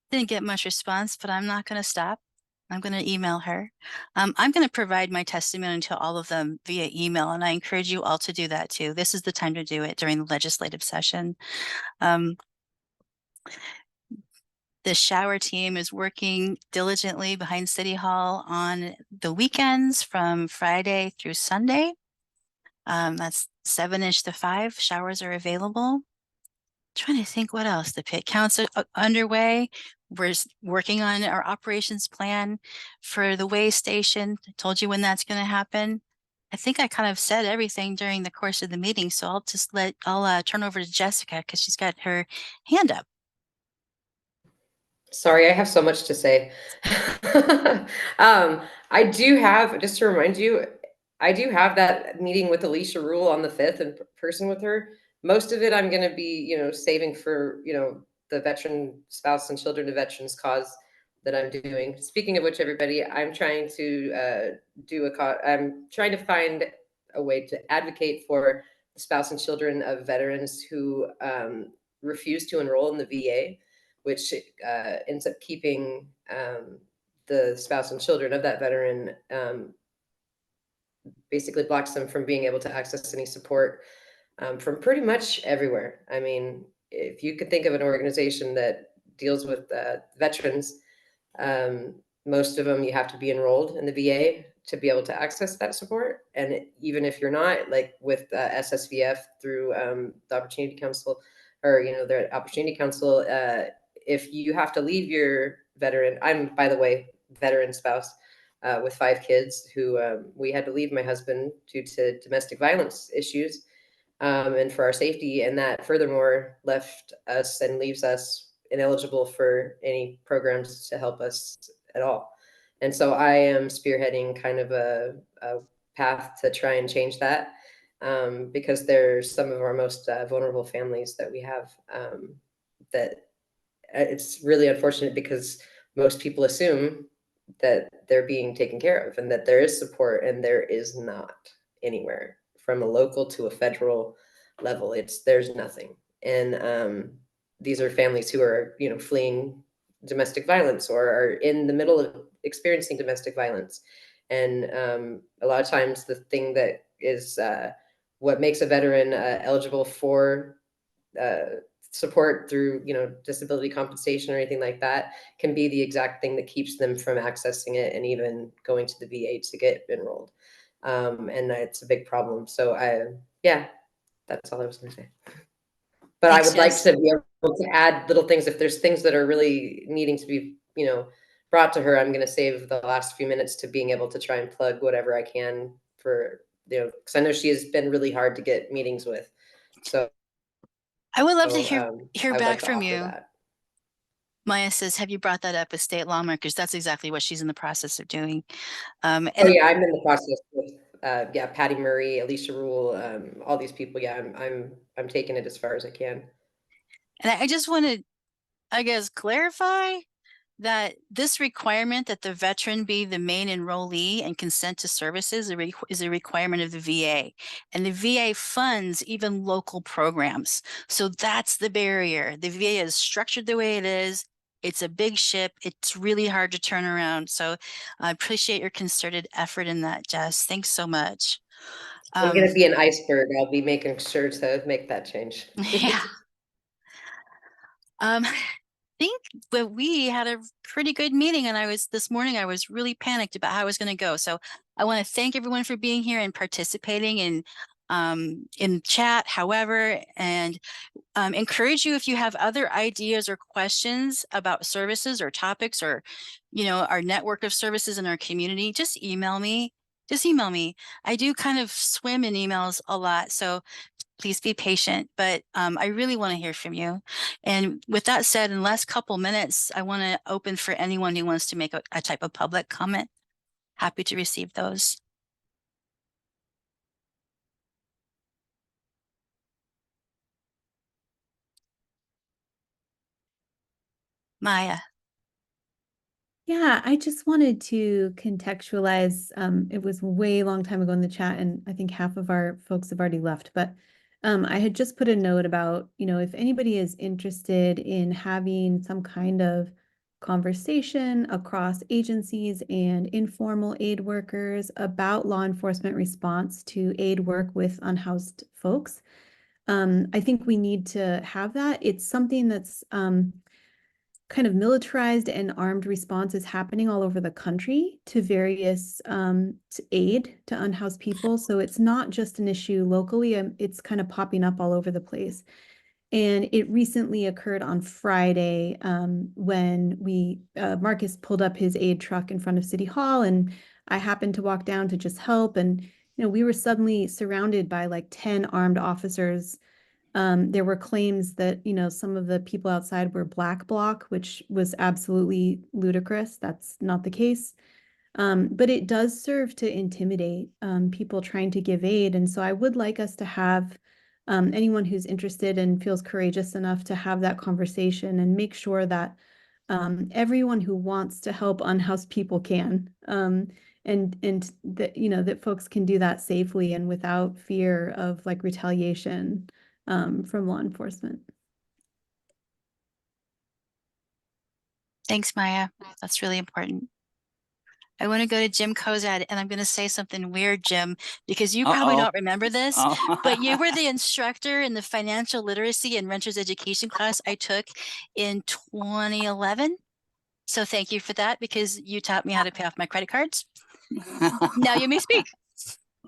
didn't get much response, but I'm not going to stop. I'm going to email her. I'm going to provide my testimony to all of them via email, and I encourage you all to do that too. This is the time to do it during the legislative session. The shower team is working diligently behind City Hall on the weekends from Friday through Sunday. That's 7-ish to 5. Showers are available. Trying to think what else. The pit counts are underway. We're working on our operations plan for the weigh station. I told you when that's going to happen. I think I kind of said everything during the course of the meeting, so I'll just I'll turn over to Jessica because she's got her hand up. Sorry, I have so much to say. I do have, just to remind you, I do have that meeting with Alicia Rule on the 5th in person with her. Most of it I'm going to be, saving for, the veteran spouse and children of veterans cause that I'm doing. Speaking of which, everybody, I'm trying to I'm trying to find a way to advocate for the spouse and children of veterans who refuse to enroll in the VA, which ends up keeping the spouse and children of that veteran, basically blocks them from being able to access any support from pretty much everywhere. I mean, if you could think of an organization that deals with veterans, most of them you have to be enrolled in the VA to be able to access that support. And even if you're not, like with SSVF through the Opportunity Council, or their Opportunity Council, if you have to leave your veteran, I'm, by the way, veteran spouse with 5 kids who we had to leave my husband due to domestic violence issues. and for our safety. And that furthermore left us and leaves us ineligible for any programs to help us at all. And so I am spearheading kind of a path to try and change that, because there's some of our most vulnerable families that we have, that it's really unfortunate, because most people assume that they're being taken care of and that there is support, and there is not anywhere from a local to a federal level. There's nothing. And these are families who are, fleeing domestic violence or are in the middle of experiencing domestic violence. And a lot of times the thing that is what makes a veteran eligible for support through, disability compensation or anything like that can be the exact thing that keeps them from accessing it and even going to the VA to get enrolled. And it's a big problem. So that's all I was going to say. But Thanks, I would like Jess. to be able to add little things. If there's things that are really needing to be, brought to her, I'm going to save the last few minutes to being able to try and plug whatever I can for, because I know she has been really hard to get meetings with. So I would love to I hear would back like to from offer you. that. Maya says, have you brought that up with state lawmakers? That's exactly what she's in the process of doing. Oh yeah, I'm in the process with Patty Murray, Alicia Rule, all these people. Yeah, I'm taking it as far as I can. And I just want to, I guess, clarify that this requirement that the veteran be the main enrollee and consent to services is a requirement of the VA. And the VA funds even local programs. So that's the barrier. The VA is structured the way it is. It's a big ship. It's really hard to turn around. So I appreciate your concerted effort in that, Jess. Thanks so much. I'm going to be an iceberg. I'll be making sure to make that change. Yeah. I think that we had a pretty good meeting, and this morning I was really panicked about how I was going to go. So I want to thank everyone for being here and participating in chat, however, and encourage you, if you have other ideas or questions about services or topics or, our network of services in our community, just email me. I do kind of swim in emails a lot, so please be patient, but I really want to hear from you. And with that said, in the last couple minutes, I want to open for anyone who wants to make a type of public comment. Happy to receive those. Maya. Yeah, I just wanted to contextualize. It was way long time ago in the chat, and I think half of our folks have already left. But I had just put a note about, if anybody is interested in having some kind of conversation across agencies and informal aid workers about law enforcement response to aid work with unhoused folks. I think we need to have that. It's something that's kind of militarized and armed response is happening all over the country to various aid to unhoused people. So it's not just an issue locally, it's kind of popping up all over the place. And it recently occurred on Friday when Marcus pulled up his aid truck in front of City Hall, and I happened to walk down to just help. And, we were suddenly surrounded by like 10 armed officers. There were claims that, some of the people outside were Black Bloc, which was absolutely ludicrous. That's not the case. But it does serve to intimidate people trying to give aid. And so I would like us to have anyone who's interested and feels courageous enough to have that conversation and make sure that everyone who wants to help unhoused people can. And that, that folks can do that safely and without fear of like retaliation from law enforcement. Thanks, Maya. That's really important. I want to go to Jim Kozad, and I'm going to say something weird, Jim, because you probably don't remember this, but you were the instructor in the financial literacy and renters education class I took in 2011. So thank you for that, because you taught me how to pay off my credit cards. Now you may speak.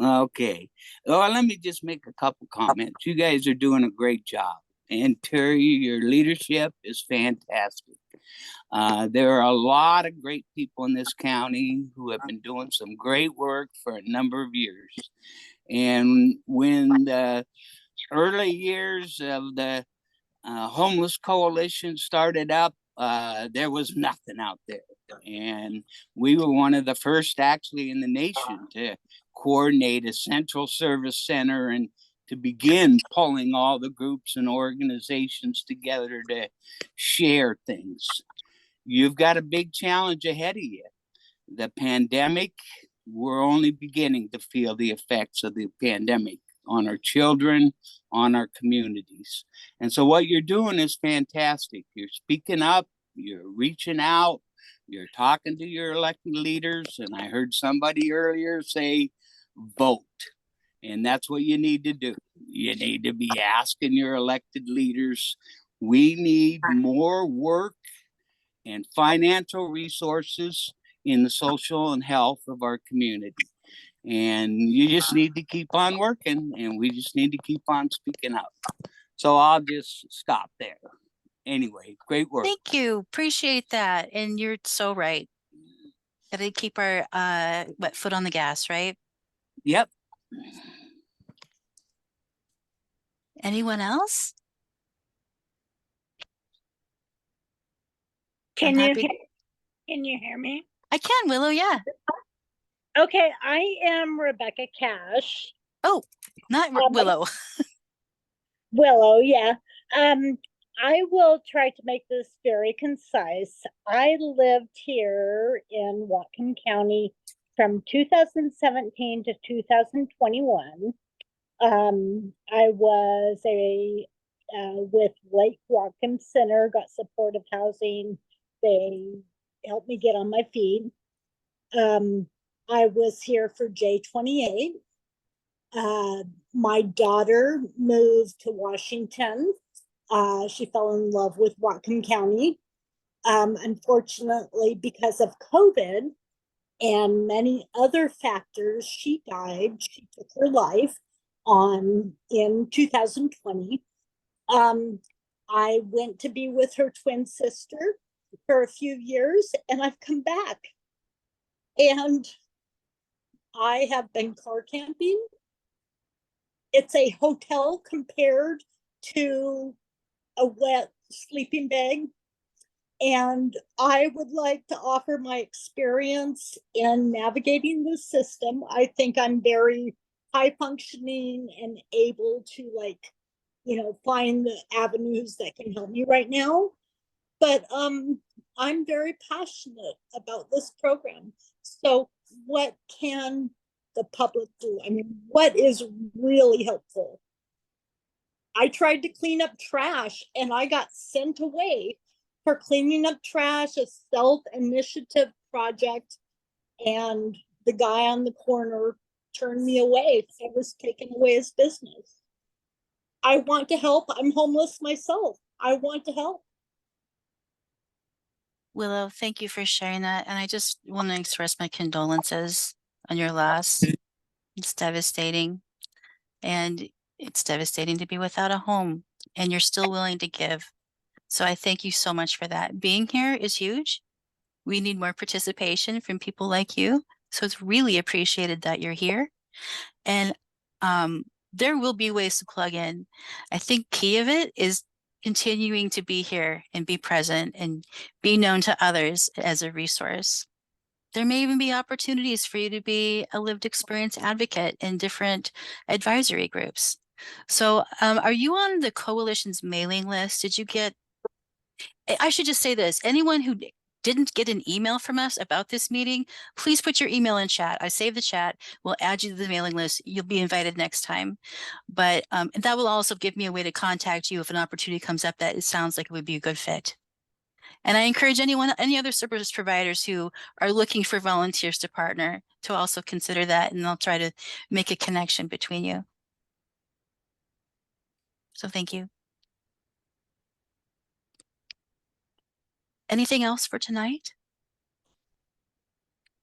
Okay. Well, let me just make a couple comments. You guys are doing a great job. And Terry, your leadership is fantastic. There are a lot of great people in this county who have been doing some great work for a number of years. And when the early years of the homeless coalition started up, there was nothing out there. And we were one of the first actually in the nation to coordinate a central service center and to begin pulling all the groups and organizations together to share things. You've got a big challenge ahead of you. The pandemic, we're only beginning to feel the effects of the pandemic on our children, on our communities. And so what you're doing is fantastic. You're speaking up, you're reaching out, you're talking to your elected leaders. And I heard somebody earlier say, vote. And that's what you need to do. You need to be asking your elected leaders. We need more work and financial resources in the social and health of our community. And you just need to keep on working, and we just need to keep on speaking up. So I'll just stop there. Anyway, great work. Thank you. Appreciate that. And you're so right. Gotta keep our foot on the gas, right? Yep. Anyone else? Can you hear me? I can, Willow, yeah. Okay, I am Rebecca Cash. Oh, not Willow. Willow, yeah. I will try to make this very concise. I lived here in Whatcom County from 2017 to 2021. I was with Lake Whatcom Center, got supportive housing. They helped me get on my feet. I was here for J28. My daughter moved to Washington. She fell in love with Whatcom County. Unfortunately, because of COVID and many other factors, she died. She took her life in 2020. I went to be with her twin sister for a few years, and I've come back. And I have been car camping. It's a hotel compared to a wet sleeping bag. And I would like to offer my experience in navigating the system. I think I'm very high functioning and able to find the avenues that can help me right now. But I'm very passionate about this program. So what can the public do? I mean, what is really helpful? I tried to clean up trash and I got sent away for cleaning up trash, a self-initiative project, and the guy on the corner turned me away because I was taking away his business. I want to help. I'm homeless myself. I want to help. Willow, thank you for sharing that. And I just want to express my condolences on your loss. It's devastating. And it's devastating to be without a home, and you're still willing to give. So I thank you so much for that. Being here is huge. We need more participation from people like you. So it's really appreciated that you're here. And there will be ways to plug in. I think key of it is continuing to be here and be present and be known to others as a resource. There may even be opportunities for you to be a lived experience advocate in different advisory groups. So are you on the coalition's mailing list? Did you get, I should just say this, anyone who didn't get an email from us about this meeting, please put your email in chat. I saved the chat. We'll add you to the mailing list. You'll be invited next time. But that will also give me a way to contact you if an opportunity comes up that it sounds like it would be a good fit. And I encourage any other service providers who are looking for volunteers to partner to also consider that, and I'll try to make a connection between you. So thank you. Anything else for tonight?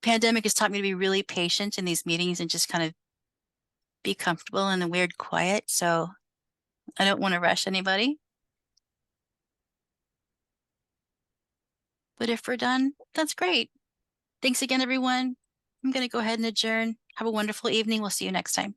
Pandemic has taught me to be really patient in these meetings and just kind of be comfortable in the weird quiet. So I don't want to rush anybody. But if we're done, that's great. Thanks again, everyone. I'm going to go ahead and adjourn. Have a wonderful evening. We'll see you next time.